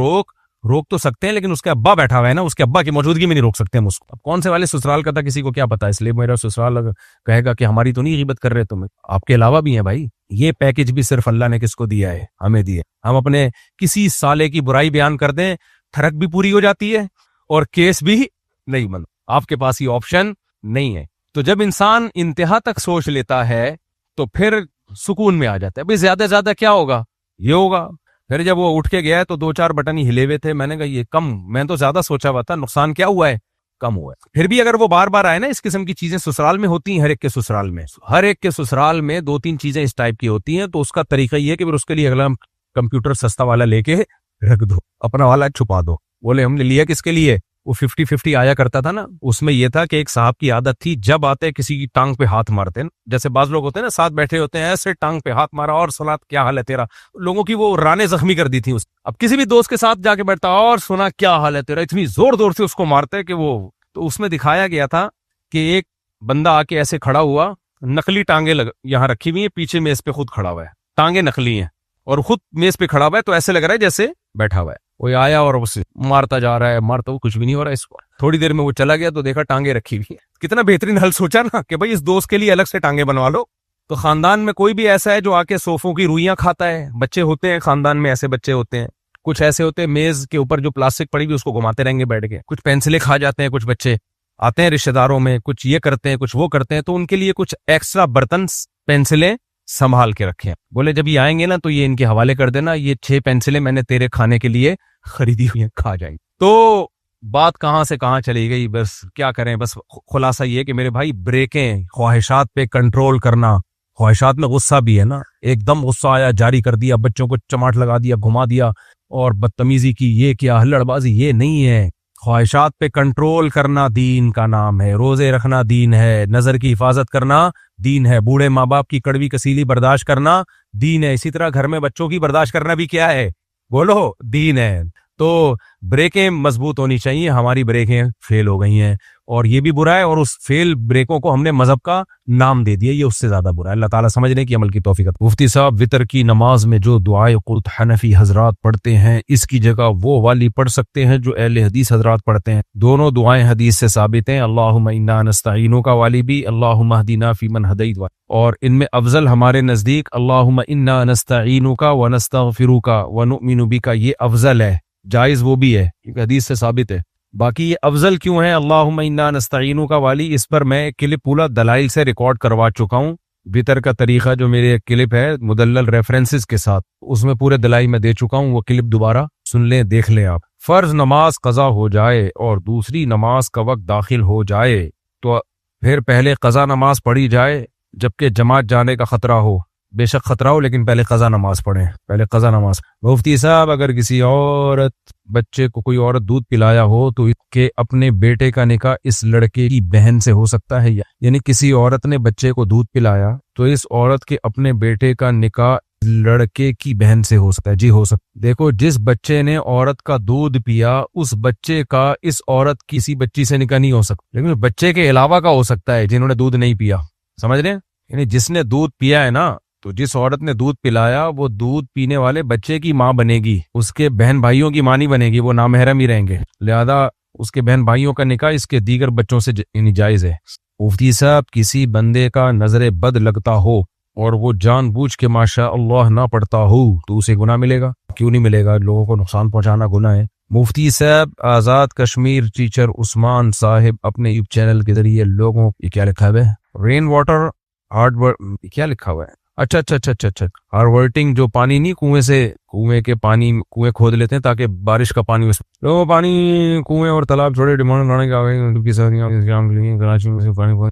روک تو سکتے ہیں، لیکن اس کے ابا بیٹھا ہوا ہے نا، اس کے ابا کی موجودگی میں نہیں روک سکتے ہم اس کو. اب کون سے والے سسرال کا تھا کسی کو کیا پتا، اس لیے میرا سسرال کہے گا کہ ہماری تو نہیں غیبت کر رہے تم، آپ کے علاوہ بھی ہیں بھائی. یہ پیکج بھی صرف اللہ نے کس کو دیا ہے، ہمیں دیا. ہم اپنے کسی سالے کی برائی بیان کر دیں، تھرک بھی پوری ہو جاتی ہے اور کیس بھی نہیں بن. آپ کے پاس یہ آپشن نہیں ہے. تو جب انسان انتہا تک سوچ لیتا ہے تو پھر سکون میں آ جاتا ہے. بھئی زیادہ زیادہ کیا ہوگا، یہ ہوگا. پھر جب وہ اٹھ کے گیا ہے تو 2-4 بٹن ہی ہلے ہوئے تھے. میں نے کہا یہ کم، میں تو زیادہ سوچا ہوا تھا، نقصان کیا ہوا ہے، کم ہوا ہے. پھر بھی اگر وہ بار بار آئے نا، اس قسم کی چیزیں سسرال میں ہوتی ہیں، ہر ایک کے سسرال میں 2-3 چیزیں اس ٹائپ کی ہوتی ہیں. تو اس کا طریقہ یہ ہے کہ پھر اس کے لیے اگلا کمپیوٹر سستا والا لے کے رکھ دو، اپنا والا چھپا دو. بولے ہم نے لیا کس کے لیے، وہ 50-50 آیا کرتا تھا نا، اس میں یہ تھا کہ ایک صاحب کی عادت تھی جب آتے کسی کی ٹانگ پہ ہاتھ مارتے ہیں، جیسے بعض لوگ ہوتے ہیں نا ساتھ بیٹھے ہوتے ہیں، ایسے ٹانگ پہ ہاتھ مارا اور سنا کیا حال ہے تیرا، لوگوں کی وہ رانے زخمی کر دی تھی. اب کسی بھی دوست کے ساتھ جا کے بیٹھتا اور سنا کیا حال ہے تیرا، اتنی زور سے اس کو مارتے کہ وہ. تو اس میں دکھایا گیا تھا کہ ایک بندہ آ کے ایسے کھڑا ہوا، نقلی ٹانگیں یہاں رکھی ہوئی ہیں، پیچھے میز پہ خود کھڑا ہوا ہے، ٹانگیں نقلی ہیں اور خود میز پہ کھڑا ہوا ہے، تو ایسے لگ رہا ہے جیسے بیٹھا ہوا ہے. وہ آیا اور اسے مارتا جا رہا ہے، مارتا وہ کچھ بھی نہیں ہو رہا ہے اس کو. تھوڑی دیر میں وہ چلا گیا تو دیکھا ٹانگیں رکھی ہوئی ہیں. کتنا بہترین حل سوچا نا کہ بھائی اس دوست کے لیے الگ سے ٹانگیں بنوا لو. تو خاندان میں کوئی بھی ایسا ہے جو آ کے صوفوں کی روئیاں کھاتا ہے، بچے ہوتے ہیں خاندان میں، ایسے بچے ہوتے ہیں. کچھ ایسے ہوتے ہیں میز کے اوپر جو پلاسٹک پڑی ہوئی اس کو گھماتے رہیں گے بیٹھ کے. کچھ پینسلیں کھا جاتے ہیں، کچھ بچے آتے ہیں رشتہ داروں میں، کچھ یہ کرتے ہیں، کچھ وہ کرتے ہیں. تو ان کے لیے کچھ ایکسٹرا برتن، پینسلیں سنبھال کے رکھیں. بولے جب یہ آئیں گے نا تو یہ ان کے حوالے کر دینا، یہ 6 پینسلیں میں نے تیرے کھانے کے لیے خریدی ہوئی ہیں، کھا جائیں. تو بات کہاں سے کہاں چلی گئی. بس کیا کریں، بس خلاصہ یہ کہ میرے بھائی بریکیں، خواہشات پہ کنٹرول کرنا. خواہشات میں غصہ بھی ہے نا، ایک دم غصہ آیا جاری کر دیا، بچوں کو چماٹ لگا دیا، گھما دیا اور بدتمیزی کی، یہ کیا ہلڑ بازی، یہ نہیں ہے. خواہشات پہ کنٹرول کرنا دین کا نام ہے، روزے رکھنا دین ہے، نظر کی حفاظت کرنا دین ہے، بوڑھے ماں باپ کی کڑوی کسیلی برداشت کرنا دین ہے. اسی طرح گھر میں بچوں کی برداشت کرنا بھی کیا ہے، بولو، دین ہے. تو بریکیں مضبوط ہونی چاہیے. ہماری بریکیں فیل ہو گئی ہیں اور یہ بھی برا ہے، اور اس فیل بریکوں کو ہم نے مذہب کا نام دے دیا، یہ اس سے زیادہ برا ہے. اللہ تعالیٰ سمجھنے کی عمل کی توفیق. مفتی صاحب وطر کی نماز میں جو دعائے قنوت حنفی حضرات پڑھتے ہیں اس کی جگہ وہ والی پڑھ سکتے ہیں جو اہل حدیث حضرات پڑھتے ہیں؟ دونوں دعائیں حدیث سے ثابت ہیں. اللہم انا نستعینک والی بھی، اللہم اہدنا فیمن ہدیت، اور ان میں افضل ہمارے نزدیک اللہم انا نستعینک ونستغفرک ونؤمن بک، یہ افضل ہے. جائز وہ بھی ہے کیونکہ حدیث سے ثابت ہے. باقی یہ افضل کیوں ہے اللہم انا نستعینک والی، اس پر میں کلپ پورا دلائل سے ریکارڈ کروا چکا ہوں. وطر کا طریقہ جو میرے کلپ ہے مدلل ریفرنسز کے ساتھ، اس میں پورے دلائل میں دے چکا ہوں. وہ کلپ دوبارہ سن لیں، دیکھ لیں آپ. فرض نماز قضا ہو جائے اور دوسری نماز کا وقت داخل ہو جائے تو پھر پہلے قضا نماز پڑھی جائے جبکہ جماعت جانے کا خطرہ ہو. بے شک خطرہ ہو لیکن پہلے قضا نماز پڑھیں، پہلے قضا نماز. مفتی صاحب اگر کسی عورت بچے کو، کوئی عورت دودھ پلایا ہو تو اس کے اپنے بیٹے کا نکاح اس لڑکے کی بہن سے ہو سکتا ہے؟ یعنی کسی عورت نے بچے کو دودھ پلایا تو اس عورت کے اپنے بیٹے کا نکاح لڑکے کی بہن سے ہو سکتا ہے؟ جی ہو سکتا. دیکھو جس بچے نے عورت کا دودھ پیا اس بچے کا اس عورت کسی بچی سے نکاح نہیں ہو سکتا، لیکن بچے کے علاوہ کا ہو سکتا ہے جنہوں نے دودھ نہیں پیا. سمجھ رہے ہیں؟ یعنی جس نے دودھ پیا ہے نا، تو جس عورت نے دودھ پلایا وہ دودھ پینے والے بچے کی ماں بنے گی، اس کے بہن بھائیوں کی ماں نہیں بنے گی، وہ نامحرم ہی رہیں گے. لہذا اس کے بہن بھائیوں کا نکاح اس کے دیگر بچوں سے یعنی جائز ہے. مفتی صاحب کسی بندے کا نظر بد لگتا ہو اور وہ جان بوجھ کے ماشاء اللہ نہ پڑھتا ہو تو اسے گناہ ملے گا؟ کیوں نہیں ملے گا، لوگوں کو نقصان پہنچانا گناہ ہے. مفتی صاحب آزاد کشمیر ٹیچر عثمان صاحب اپنے یوٹیوب چینل کے ذریعے لوگوں، یہ کیا لکھا ہوا ہے، رین واٹر ہارڈ، کیا لکھا ہوا ہے، اچھا ہارورٹنگ، جو پانی نہیں کنویں کے پانی، کنویں کھود لیتے ہیں تاکہ بارش کا پانی، لوگوں پانی کنویں اور تالاب چھوڑے ڈیمانڈ لانے کے.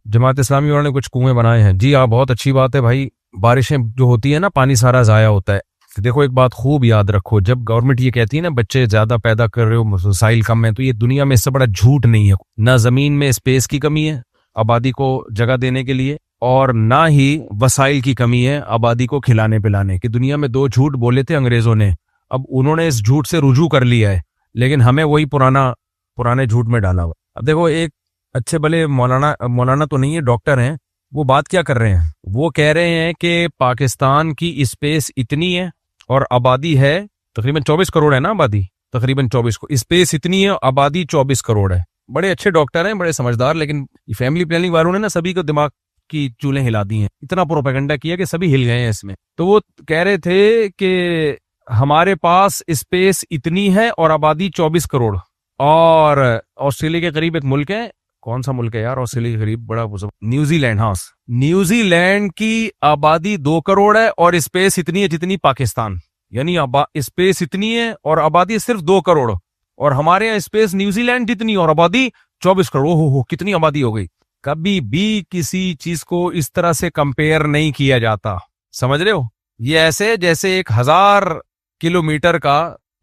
جماعت اسلامی والوں نے کچھ کنویں بنائے ہیں. جی ہاں بہت اچھی بات ہے بھائی، بارشیں جو ہوتی ہے نا پانی سارا ضائع ہوتا ہے. دیکھو ایک بات خوب یاد رکھو, جب گورنمنٹ یہ کہتی ہے نا بچے زیادہ پیدا کر رہے ہو وسائل کم ہے, تو یہ دنیا میں اس سے بڑا جھوٹ نہیں ہے. نہ زمین میں اسپیس کی کمی ہے آبادی کو جگہ دینے کے لیے, اور نہ ہی وسائل کی کمی ہے آبادی کو کھلانے پلانے کی. دنیا میں دو جھوٹ بولے تھے انگریزوں نے, اب انہوں نے اس جھوٹ سے رجوع کر لیا ہے, لیکن ہمیں وہی پرانے جھوٹ میں ڈالا ہوا. اب دیکھو ایک اچھے بھلے مولانا تو نہیں ہے, ڈاکٹر ہیں, وہ بات کیا کر رہے ہیں, وہ کہہ رہے ہیں کہ پاکستان کی اسپیس اتنی ہے اور آبادی ہے تقریباً 24 کروڑ ہے نا, آبادی تقریباً 24 کو, اسپیس اتنی ہے آبادی 24 کروڑ ہے. بڑے اچھے ڈاکٹر ہیں, بڑے سمجھدار, لیکن فیملی پلاننگ والوں نے نا سبھی کو دماغ کی چولیں ہلا دی ہیں, اتنا پروپیگنڈا کیا کہ سبھی ہل گئے ہیں اس میں. تو وہ کہہ رہے تھے کہ ہمارے پاس اسپیس اتنی ہے اور آبادی 24 کروڑ, اور آسٹریلیا کے قریب ایک ملک ہے, کون سا ملک ہے یار آسٹریلیا کے قریب, بڑا نیوزی لینڈ. ہاں, نیوزی لینڈ کی آبادی 2 کروڑ ہے اور اسپیس اتنی ہے جتنی پاکستان, یعنی اسپیس اتنی ہے اور آبادی صرف 2 کروڑ, اور ہمارے یہاں اسپیس نیوزی لینڈ جتنی اور آبادی 24 کروڑ. ہو کتنی آبادی ہو گئی. کبھی بھی کسی چیز کو اس طرح سے کمپیئر نہیں کیا جاتا, سمجھ رہے ہو. یہ ایسے جیسے ایک 1000 کلومیٹر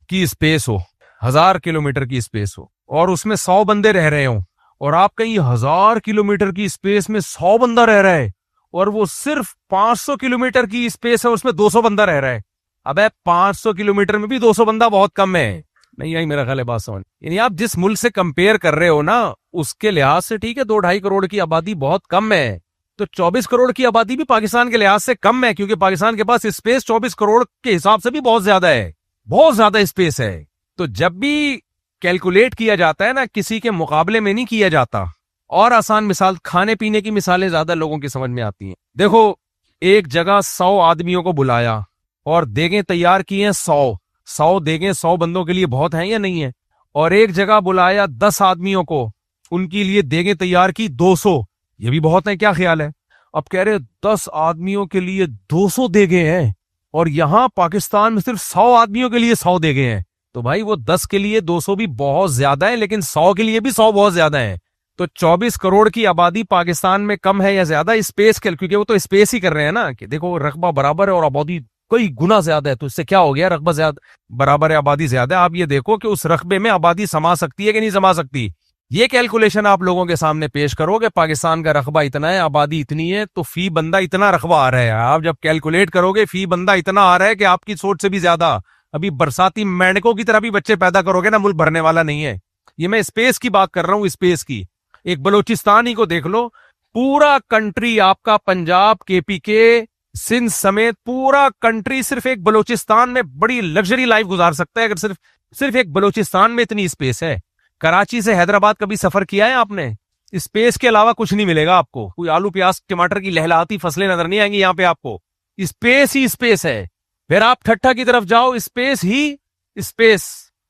کی اسپیس ہو, 1000 کلومیٹر کی اسپیس ہو, اور اس میں 100 بندے رہ رہے ہوں, اور آپ کہیں 1000 کلومیٹر کی اسپیس میں 100 بندہ رہ رہا ہے, اور وہ صرف 500 کلومیٹر کی اسپیس ہے اس میں 200 بندہ رہ رہا ہے. اب 500 کلومیٹر میں بھی 200 بندہ بہت کم ہے. نہیں آئی میرا خیال ہے بات سمجھ. یعنی آپ جس ملک سے کمپیئر کر رہے ہو نا اس کے لحاظ سے ٹھیک ہے 2-2.5 کروڑ کی آبادی بہت کم ہے, تو 24 کروڑ کی آبادی بھی پاکستان کے لحاظ سے کم ہے, کیونکہ پاکستان کے پاس اسپیس 24 کروڑ کے حساب سے بھی بہت زیادہ ہے, بہت زیادہ اسپیس ہے. تو جب بھی کیلکولیٹ کیا جاتا ہے نا کسی کے مقابلے میں نہیں کیا جاتا. اور آسان مثال, کھانے پینے کی مثالیں زیادہ لوگوں کی سمجھ میں آتی ہیں. دیکھو ایک جگہ 100 آدمیوں کو بلایا اور دیگیں تیار کی ہیں 100 دیگیں 100 بندوں کے لیے بہت ہیں یا نہیں ہے, اور ایک جگہ بلایا 10 آدمیوں کو, ان کے لیے دیگیں تیار کی 200, یہ بھی بہت ہیں. کیا خیال ہے؟ اب کہہ رہے 10 آدمیوں کے لیے 200 دیگیں ہیں, اور یہاں پاکستان میں صرف 100 آدمیوں کے لیے 100 دیگیں ہیں. تو بھائی وہ 10 کے لیے 200 بھی بہت زیادہ ہے, لیکن 100 کے لیے بھی 100 بہت زیادہ ہیں. تو 24 کروڑ کی آبادی پاکستان میں کم ہے یا زیادہ اسپیس کے, کیونکہ وہ تو اسپیس ہی کر رہے ہیں نا کہ دیکھو رقبہ برابر ہے اور آبادی کئی گنا زیادہ ہے, تو اس سے کیا ہو گیا, رقبہ زیادہ برابر ہے آبادی زیادہ ہے. آپ یہ دیکھو کہ اس رقبے میں آبادی سما سکتی ہے کہ نہیں سما سکتی. یہ کیلکولیشن آپ لوگوں کے سامنے پیش کرو کہ پاکستان کا رقبہ اتنا ہے, آبادی اتنی ہے, تو فی بندہ اتنا رقبہ آ رہا ہے. آپ جب کیلکولیٹ کرو گے فی بندہ اتنا آ رہا ہے کہ آپ کی سوچ سے بھی زیادہ, ابھی برساتی مینڈکوں کی طرح بھی بچے پیدا کرو گے نا, ملک بھرنے والا نہیں ہے. یہ میں اسپیس کی بات کر رہا ہوں, اسپیس کی. ایک بلوچستان ہی کو دیکھ لو, پورا کنٹری آپ کا پنجاب, KPK, سندھ سمیت پورا کنٹری صرف ایک بلوچستان میں بڑی لگژری لائف گزار سکتا ہے اگر صرف ایک بلوچستان میں اتنی اسپیس ہے. کراچی سے حیدرآباد کبھی سفر کیا ہے آپ نے؟ اسپیس کے علاوہ کچھ نہیں ملے گا آپ کو, کوئی آلو پیاز ٹماٹر کی لہلاتی فصلیں نظر نہیں آئیں گی یہاں پہ آپ کو. اسپیس ہی اسپیس ہے. پھر آپ ٹھٹھا کی طرف جاؤ, اسپیس ہی اسپیس.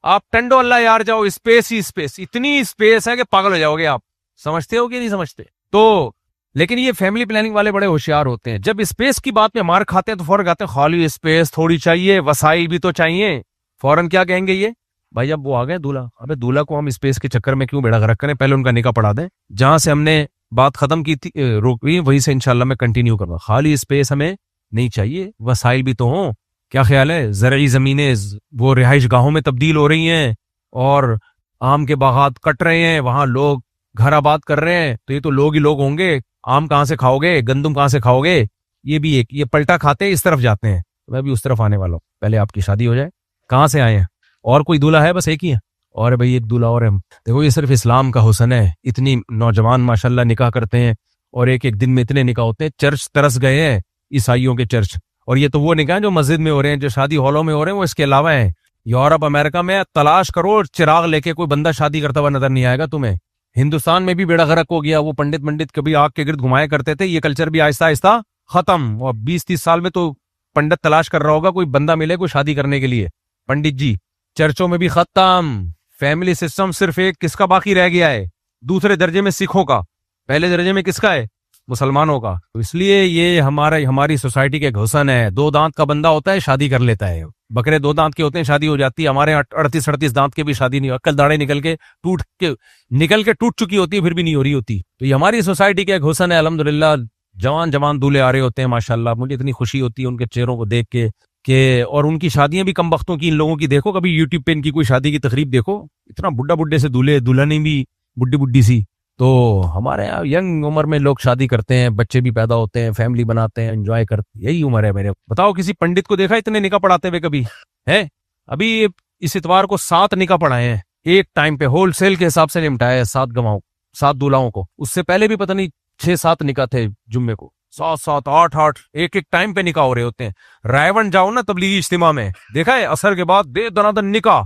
آپ ٹنڈو اللہ یار جاؤ, اسپیس ہی اسپیس. اتنی اسپیس ہے کہ پاگل ہو جاؤ گے آپ. سمجھتے ہو کہ نہیں سمجھتے؟ تو لیکن یہ فیملی پلاننگ والے بڑے ہوشیار ہوتے ہیں, جب اسپیس کی بات میں مار کھاتے ہیں تو فوراً کہتے ہیں خالی اسپیس تھوڑی چاہیے, وسائل بھی تو چاہیے. فوراً کیا کہیں گے یہ بھائی, اب وہ آ گئے دولہا, ابے دولہا کو ہم اسپیس کے چکر میں کیوں بیڑا غرق کریں, پہلے ان کا نکاح پڑھا دیں. جہاں سے ہم نے بات ختم کی تھی روکی وہیں سے انشاءاللہ میں کنٹینیو کروں. خالی اسپیس ہمیں نہیں چاہیے, وسائل بھی تو ہوں. کیا خیال ہے, زرعی زمینیں وہ رہائش گاہوں میں تبدیل ہو رہی ہیں اور آم کے باغات کٹ رہے ہیں, وہاں لوگ گھر آباد کر رہے ہیں, تو یہ تو لوگ ہی لوگ ہوں گے. آم کہاں سے کھاؤ گے, گندم کہاں سے کھاؤ گے؟ یہ بھی ایک, یہ پلٹا کھاتے اس طرف جاتے ہیں. میں بھی اس طرف آنے والا ہوں, پہلے آپ کی شادی ہو جائے. کہاں سے آئے ہیں؟ اور کوئی دولہا ہے؟ بس ایک ہی ہے. اور بھائی ایک دولہا اور ہے. دیکھو یہ صرف اسلام کا حسن ہے, اتنی نوجوان ماشاءاللہ نکاح کرتے ہیں, اور ایک دن میں اتنے نکاح ہوتے ہیں. چرچ ترس گئے ہیں عیسائیوں کے چرچ, اور یہ تو وہ نکاح جو مسجد میں ہو رہے ہیں, جو شادی ہالوں میں ہو رہے ہیں وہ اس کے علاوہ ہیں. یورپ امریکہ میں تلاش کرو, چراغ لے کے کوئی بندہ شادی کرتا ہوا نظر نہیں آئے گا تمہیں. ہندوستان میں بھی بیڑا غرق ہو گیا, وہ پنڈت کبھی آگ کے گرد گھمایا کرتے تھے, یہ کلچر بھی آہستہ آہستہ ختم. اور 20-30 سال میں تو پنڈت تلاش کر رہا ہوگا کوئی بندہ ملے کوئی شادی کرنے کے لیے. پنڈت جی چرچوں میں بھی ختم. فیملی سسٹم صرف ایک کس کا باقی رہ گیا ہے, دوسرے درجے میں سکھوں کا, پہلے درجے میں کس کا ہے, مسلمانوں کا. تو اس لیے یہ ہماری سوسائٹی کے حسن ہے. 2 دانت کا بندہ ہوتا ہے شادی کر لیتا ہے, بکرے 2 دانت کے ہوتے ہیں شادی ہو جاتی ہے. ہمارے 38 دانت کے بھی شادی نہیں, عقل داڑیں نکل کے ٹوٹ چکی ہوتی ہے, پھر بھی نہیں ہو رہی ہوتی. تو یہ ہماری سوسائٹی کے ایک حسن ہے الحمدللہ. جوان جوان دولہے آ رہے ہوتے ہیں ماشاءاللہ. مجھے اتنی خوشی ہوتی ہے ان کے چہروں کو دیکھ کے کہ اور ان کی شادیاں بھی کم وقتوں کی ان لوگوں کی. دیکھو کبھی یوٹیوب پہ ان کی کوئی شادی کی تقریب دیکھو, اتنا بڈھا بڈھے سے دولہے, دلہنیں بھی بڈھی بڈھی سی. تو ہمارے یہاں ینگ عمر میں لوگ شادی کرتے ہیں, بچے بھی پیدا ہوتے ہیں, فیملی بناتے ہیں, انجوائے کرتے ہیں. یہی عمر ہے میرے. بتاؤ کسی پنڈت کو دیکھا اتنے نکاح پڑھاتے ہوئے کبھی ہے؟ ابھی اس اتوار کو 7 نکاح پڑھائے ہیں ایک ٹائم پہ, ہول سیل کے حساب سے نمٹایا ہے 7 گواہوں 7 دولہاؤں کو. اس سے پہلے بھی پتہ نہیں 6-7 نکاح تھے جمعے کو, 7-7 8-8 ایک ایک ٹائم پہ نکاح ہو رہے ہوتے ہیں. رائے جاؤ نا تبلیغی اجتماع میں, دیکھا ہے عصر کے بعد دے دنادن نکاح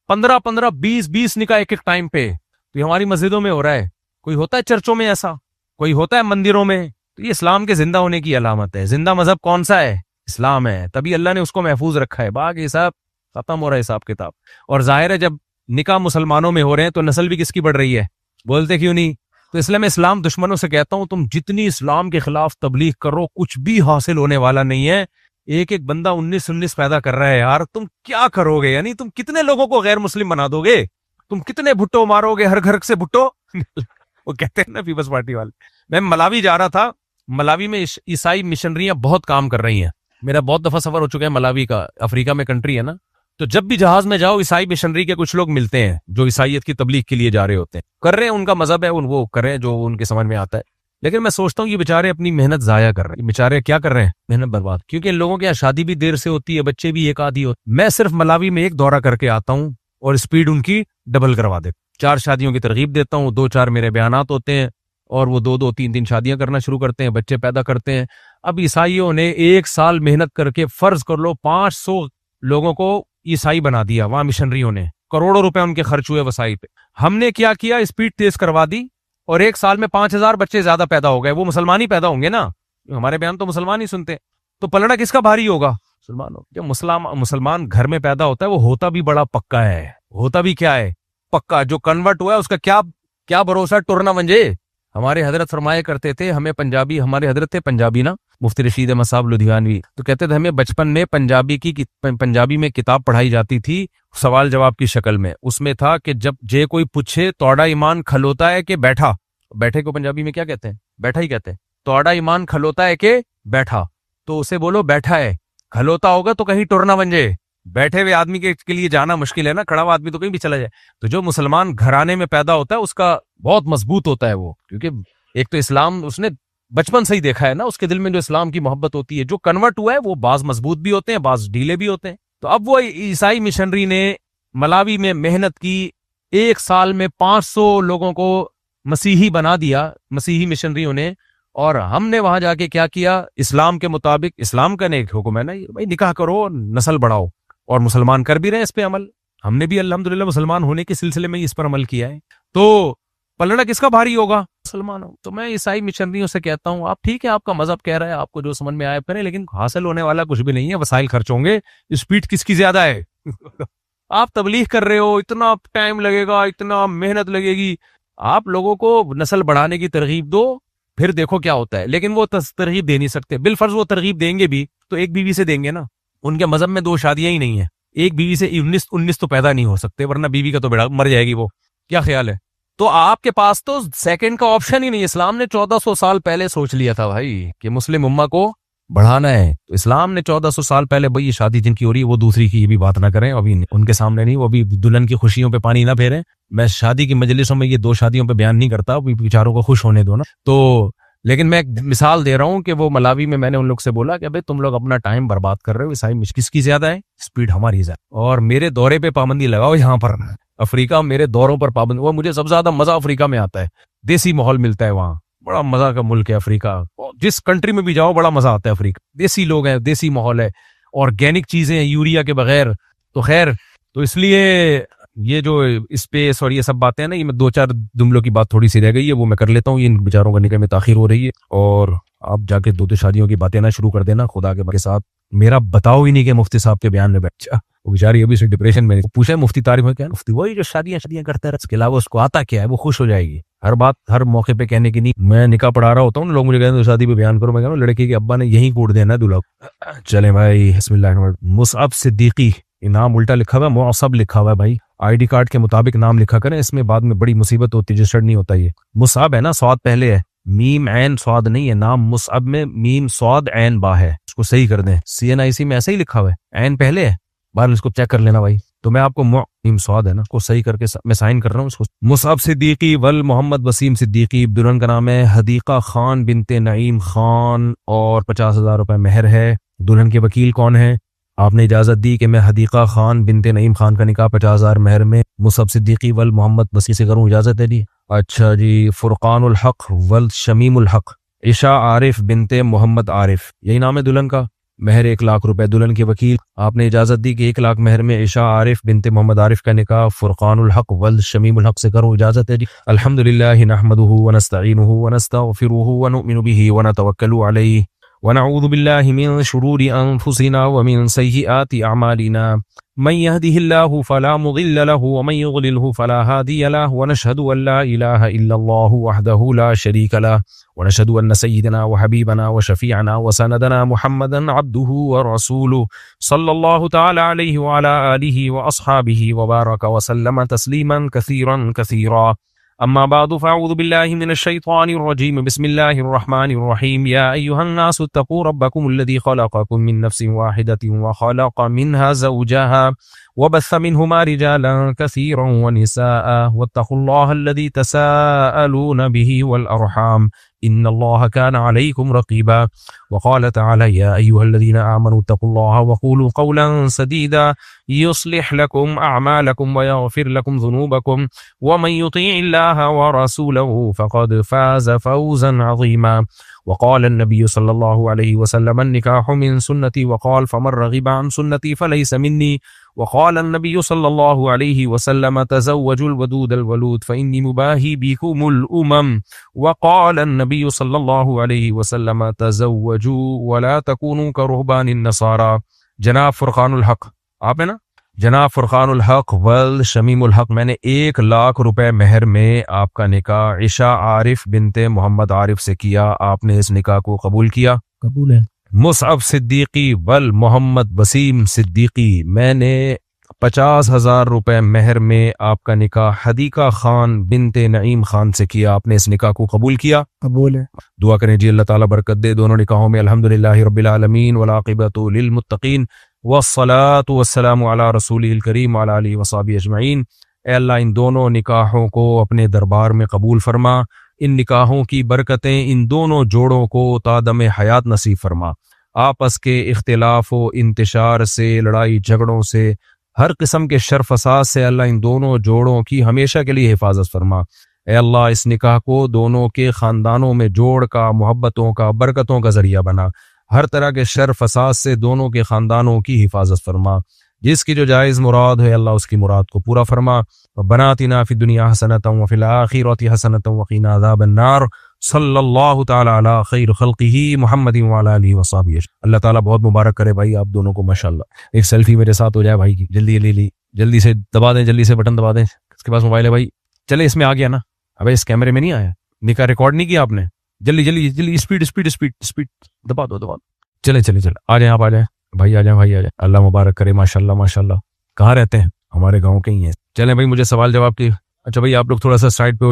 15-15 20-20 نکاح ایک ایک ٹائم پہ. تو یہ ہماری مسجدوں میں ہو رہا ہے. کوئی ہوتا ہے چرچوں میں ایسا, کوئی ہوتا ہے مندروں میں. تو یہ اسلام کے زندہ ہونے کی علامت ہے. زندہ مذہب کون سا ہے؟ اسلام ہے. تبھی اللہ نے اس کو محفوظ رکھا ہے. باقی حساب ختم ہو رہا ہے حساب کتاب. اور ظاہر ہے جب نکاح مسلمانوں میں ہو رہے ہیں تو نسل بھی کس کی بڑھ رہی ہے؟ بولتے کیوں نہیں؟ تو اس لیے میں اسلام دشمنوں سے کہتا ہوں تم جتنی اسلام کے خلاف تبلیغ کرو کچھ بھی حاصل ہونے والا نہیں ہے. ایک ایک بندہ 19 پیدا کر رہا ہے یار, تم کیا کرو گے؟ یعنی تم کتنے لوگوں کو غیر مسلم بنا دو گے؟ تم کتنے بھٹو مارو گے ہر گھر سے بھٹو وہ کہتے ہیں نا پیپلز پارٹی والے. میں ملاوی جا رہا تھا, ملاوی میں عیسائی مشنریاں بہت کام کر رہی ہیں. میرا بہت دفعہ سفر ہو چکا ہے ملاوی کا, افریقہ میں کنٹری ہے نا. تو جب بھی جہاز میں جاؤ عیسائی مشنری کے کچھ لوگ ملتے ہیں جو عیسائیت کی تبلیغ کے لیے جا رہے ہوتے ہیں. کر رہے ہیں, ان کا مذہب ہے, وہ کریں جو ان کے سمجھ میں آتا ہے. لیکن میں سوچتا ہوں یہ بیچارے اپنی محنت ضائع کر رہے ہیں. بیچارے کیا کر رہے ہیں؟ محنت برباد. کیونکہ ان لوگوں کے یہاں شادی بھی دیر سے ہوتی ہے, بچے بھی ایک آدھی ہوتے. میں صرف ملاوی میں ایک دورہ کر کے آتا ہوں اور اسپیڈ ان کی ڈبل کروا دیتا. 4 شادیوں کی ترغیب دیتا ہوں, 2-4 میرے بیانات ہوتے ہیں اور وہ 2-2 3-3 شادیاں کرنا شروع کرتے ہیں, بچے پیدا کرتے ہیں. اب عیسائیوں نے 1 سال محنت کر کے فرض کر لو 500 لوگوں کو عیسائی بنا دیا. وہاں مشنریوں نے کروڑوں روپے ان کے خرچ ہوئے وسائل پہ. ہم نے کیا کیا؟ اسپیڈ تیز کروا دی اور 1 سال میں 5000 بچے زیادہ پیدا ہو گئے. وہ مسلمان ہی پیدا ہوں گے نا, ہمارے بیان تو مسلمان ہی سنتے. تو پلڑا کس کا بھاری ہوگا؟ مسلمانوں. جو مسلمان گھر میں پیدا ہوتا ہے وہ ہوتا بھی بڑا پکا ہے. ہوتا بھی کیا ہے؟ پکا. جو کنورٹ ہوا ہے اس کا کیا بھروسہ ٹورنا منجے. ہمارے حضرت فرمایا کرتے تھے, ہمیں پنجابی, ہمارے حضرت تھے پنجابی نا, مفتی رشید احمد صاحب لدھیانوی, تو کہتے تھے ہمیں بچپن میں پنجابی میں کتاب پڑھائی جاتی تھی سوال جواب کی شکل میں. اس میں تھا کہ جب جے کوئی پوچھے توڑا ایمان کھلوتا ہے کہ بیٹھا, بیٹھے کو پنجابی میں کیا کہتے ہیں؟ بیٹھا ہی کہتے ہیں. توڑا ایمان کھلوتا ہے کہ بیٹھا, تو اسے بولو بیٹھا ہے. کھلوتا ہوگا تو کہیں ٹرنا بن جائے. بیٹھے ہوئے آدمی کے لیے جانا مشکل ہے نا, کھڑا ہوا آدمی تو کہیں بھی چلا جائے. تو جو مسلمان گھرانے میں پیدا ہوتا ہے اس کا بہت مضبوط ہوتا ہے وہ, کیونکہ ایک تو اسلام اس نے بچپن سے ہی دیکھا ہے نا, اس کے دل میں جو اسلام کی محبت ہوتی ہے. جو کنورٹ ہوا ہے وہ بعض مضبوط بھی ہوتے ہیں, بعض ڈھیلے بھی ہوتے ہیں. تو اب وہ عیسائی مشنری نے ملاوی میں محنت کی, 1 سال میں 500 لوگوں کو مسیحی بنا دیا, مسیحی مشنریوں نے. اور ہم نے وہاں جا کے کیا کیا؟ اسلام کے مطابق, اسلام کا ایک حکم ہے نا بھائی, نکاح کرو نسل بڑھاؤ, اور مسلمان کر بھی رہے اس پہ عمل. ہم نے بھی الحمدللہ مسلمان ہونے کے سلسلے میں اس پر عمل کیا ہے. تو پلڑا کس کا بھاری ہوگا؟ مسلمان ہو. تو میں عیسائی مشنریوں سے کہتا ہوں آپ ٹھیک ہے, آپ کا مذہب کہہ رہا ہے, آپ کو جو سمجھ میں آئے کریں, لیکن حاصل ہونے والا کچھ بھی نہیں ہے. وسائل خرچ ہوں گے, اسپیڈ کس کی زیادہ ہے؟ آپ تبلیغ کر رہے ہو, اتنا ٹائم لگے گا, اتنا محنت لگے گی. آپ لوگوں کو نسل بڑھانے کی ترغیب دو, پھر دیکھو کیا ہوتا ہے. لیکن وہ ترغیب دے نہیں سکتے. بالفرض وہ ترغیب دیں گے بھی تو ایک بیوی سے دیں گے نا. ان کے مذہب میں 2 شادیاں ہی نہیں ہیں. ایک بیوی سے 19 تو پیدا نہیں ہو سکتے, ورنہ بیوی کا تو بیڑا مر جائے گی وہ. کیا خیال ہے؟ تو آپ کے پاس تو سیکنڈ کا آپشن ہی نہیں. اسلام نے 1400 سال پہلے سوچ لیا تھا بھائی کہ مسلم امہ کو بڑھانا ہے. تو اسلام نے 1400 سال پہلے بھائی یہ شادی جن کی ہو رہی ہے وہ دوسری کی, یہ بھی بات نہ کریں ابھی ان کے سامنے نہیں, وہ بھی دلہن کی خوشیوں پہ پانی نہ پھیریں. میں شادی کی مجلسوں میں یہ 2 شادیوں پہ بیان نہیں کرتا, بیچاروں کو خوش ہونے دو نا. تو لیکن میں ایک مثال دے رہا ہوں کہ وہ ملاوی میں نے ان لوگ سے بولا کہ بھائی تم لوگ اپنا ٹائم برباد کر رہے ہو, عیسائی کس کی زیادہ ہے؟ اسپیڈ ہماری زیادہ. اور میرے دورے پہ پابندی لگاؤ یہاں پر افریقہ, میرے دوروں پر پابندی. وہ مجھے سب سے زیادہ مزہ افریقہ میں آتا ہے, دیسی ماحول ملتا ہے وہاں, بڑا مزہ کا ملک ہے افریقہ. جس کنٹری میں بھی جاؤ بڑا مزہ آتا ہے افریقہ. دیسی لوگ ہیں, دیسی ماحول ہے, آرگینک چیزیں ہیں, یوریا کے بغیر. تو خیر, تو اس لیے یہ جو اسپیس اور یہ سب باتیں ہیں نا, یہ میں 2-4 جملوں کی بات تھوڑی سی رہ گئی ہے, وہ میں کر لیتا ہوں. ان بیچاروں کا نکاح میں تاخیر ہو رہی ہے, اور آپ جا کے 2 شادیوں کی باتیں نہ شروع کر دینا خدا کے ساتھ. میرا بتاؤ ہی نہیں کہ مفتی صاحب کے بیان میں بیٹھا, وہ بیچاری ابھی سے ڈپریشن میں. پوچھا مفتی تعریف میں کیا, مفتی وہی جو شادیاں کرتا ہے, اس کے علاوہ اس کو آتا کیا ہے, وہ خوش ہو جائے گی. ہر بات ہر موقع پہ کہنے کی نہیں. میں نکاح پڑھا رہا ہوتا ہوں, لوگ مجھے کہتے ہیں شادی پہ بیان کرو, میں کہتا ہوں لڑکی کے ابا نے یہیں کوٹ دینا ہے دلہا. چلے بھائی, بسم اللہ الرحمن الرحیم. مصعب صدیقی, نام الٹا لکھا ہوا ہے, معصب لکھا ہوا ہے بھائی. آئی ڈی کارڈ کے مطابق نام لکھا کریں, اس میں بعد میں بڑی مصیبت ہوتی ہے, رجسٹرڈ نہیں ہوتا. یہ مصعب ہے نا, سواد پہلے ہے, میم عین صاد نہیں ہے، نام مصعب میں میم صاد عین با ہے، اس کو صحیح کر دیں۔ CNIC میں ایسے ہی لکھا ہوا ہے، عین پہلے ہے، بار اس کو چیک کر لینا بھائی۔ تو میں آپ کو میم صاد ہے نا کو صحیح کر کے میں سائن کر رہا ہوں اس کو۔ مصعب صدیقی ول محمد وسیم صدیقی، دلہن کا نام ہے حدیقہ خان بنت نعیم خان اور 50,000 روپے مہر ہے۔ دلہن کے وکیل کون ہیں؟ آپ نے اجازت دی کہ میں حدیقہ خان بنت نعیم خان کا نکاح 50,000 مہر میں مصعب صدیقی ول محمد وسیم سے کروں، اجازت ہے جی؟ اچھا جی۔ فرقان الحق ول شمیم الحق، عشاء عارف بنت محمد عارف، یہی نام ہے دلہن کا، مہر 1,00,000 روپے۔ دلہن کے وکیل، آپ نے اجازت دی کہ 1,00,000 مہر میں عشاء عارف بنت محمد عارف کا نکاح فرقان الحق ول شمیم الحق سے کروں، اجازت ہے جی؟ الحمدللہ نحمدہ ونستعینہ ونستغفرہ ونؤمن بہ ونتوکل علیہ ونعوذ باللہ من شرور انفسنا ومن سیئات اعمالنا من يهده الله فلا مضل له ومن يضلله فلا هادي له ونشهد ان لا اله الا الله وحده لا شريك له ونشهد ان سيدنا وحبيبنا وشفيعنا وسندنا محمدا عبده ورسوله صلى الله تعالى عليه وعلى اله واصحابه وبارك وسلم تسليما كثيرا كثيرا. اما بعد فاعوذ بالله من الشيطان الرجيم بسم الله الرحمن الرحيم. يا ايها الناس اتقوا ربكم الذي خلقكم من نفس واحدة وخلق منها زوجها وبث منهما رجالا كثيرا ونساء واتقوا الله الذي تساءلون به والأرحام إن الله كان عليكم رقيبا. وقال تعالى يا أيها الذين آمنوا اتقوا الله وقولوا قولا سديدا يصلح لكم أعمالكم ويغفر لكم ذنوبكم ومن يطيع الله ورسوله فقد فاز فوزا عظيما. وقال النبي صلى الله عليه وسلم النكاح من سنتي وقال فمن رغب عن سنتي فليس مني. وقال النبي صلى الله عليه وسلم تزوجوا الودود الولود فإني مباهي بكم الأمم. وقال النبي صلى الله عليه وسلم تزوجوا ولا تكونوا كرهبان النصارى. جناب فرقان الحق آپ ہے نا، جناب فرقان الحق ول شمیم الحق، میں نے 1,00,000 روپے مہر میں آپ کا نکاح عشاء عارف بنت محمد عارف سے کیا، آپ نے اس نکاح کو قبول کیا؟ قبول ہے۔ مصعب صدیقی ول محمد وسیم صدیقی، میں نے 50,000 روپے مہر میں آپ کا نکاح حدیقہ خان بنت نعیم خان سے کیا، آپ نے اس نکاح کو قبول کیا؟ قبول ہے۔ دعا کریں جی اللہ تعالیٰ برکت دے دونوں نکاحوں میں۔ الحمدللہ رب العالمین والعاقبۃ للمتقین والصلاۃ والسلام علی رسولہ الکریم وعلی آلہ وصحبہ اجمعین۔ اے اللہ ان دونوں نکاحوں کو اپنے دربار میں قبول فرما، ان نکاحوں کی برکتیں ان دونوں جوڑوں کو تادم حیات نصیب فرما، آپس کے اختلاف و انتشار سے، لڑائی جھگڑوں سے، ہر قسم کے شر فساد سے اللہ ان دونوں جوڑوں کی ہمیشہ کے لیے حفاظت فرما۔ اے اللہ اس نکاح کو دونوں کے خاندانوں میں جوڑ کا، محبتوں کا، برکتوں کا ذریعہ بنا، ہر طرح کے شر فساد سے دونوں کے خاندانوں کی حفاظت فرما، جس کی جو جائز مراد ہے اللہ اس کی مراد کو پورا فرما۔ ربنا آتنا فی الدنیا حسنۃ وفی الآخرۃ حسنۃ وقنا عذاب النار۔ صلی اللہ تعالی علی خیر خلقہ محمد وعلی آلہ وصحبہ۔ اللہ تعالیٰ بہت مبارک کرے بھائی آپ دونوں کو ماشاءاللہ۔ ایک سیلفی میرے ساتھ ہو جائے بھائی کی، جلدی جلدی سے دبا دیں، جلدی سے بٹن دبا دیں، اس کے پاس موبائل ہے بھائی، چلے اس میں آ گیا نا، ابھی اس کیمرے میں نہیں آیا، نکاح ریکارڈ نہیں کیا آپ نے، جلدی اسپیڈ دبا دو، چلے آ جائیں آپ، آ جائیں بھائی، آ جائیں، اللہ مبارک کرے ماشاءاللہ۔ کہاں رہتے ہیں؟ ہمارے گاؤں کے ہی ہیں۔ چلیں بھائی مجھے سوال جواب کی۔ اچھا بھائی آپ لوگ تھوڑا سا سائڈ پہ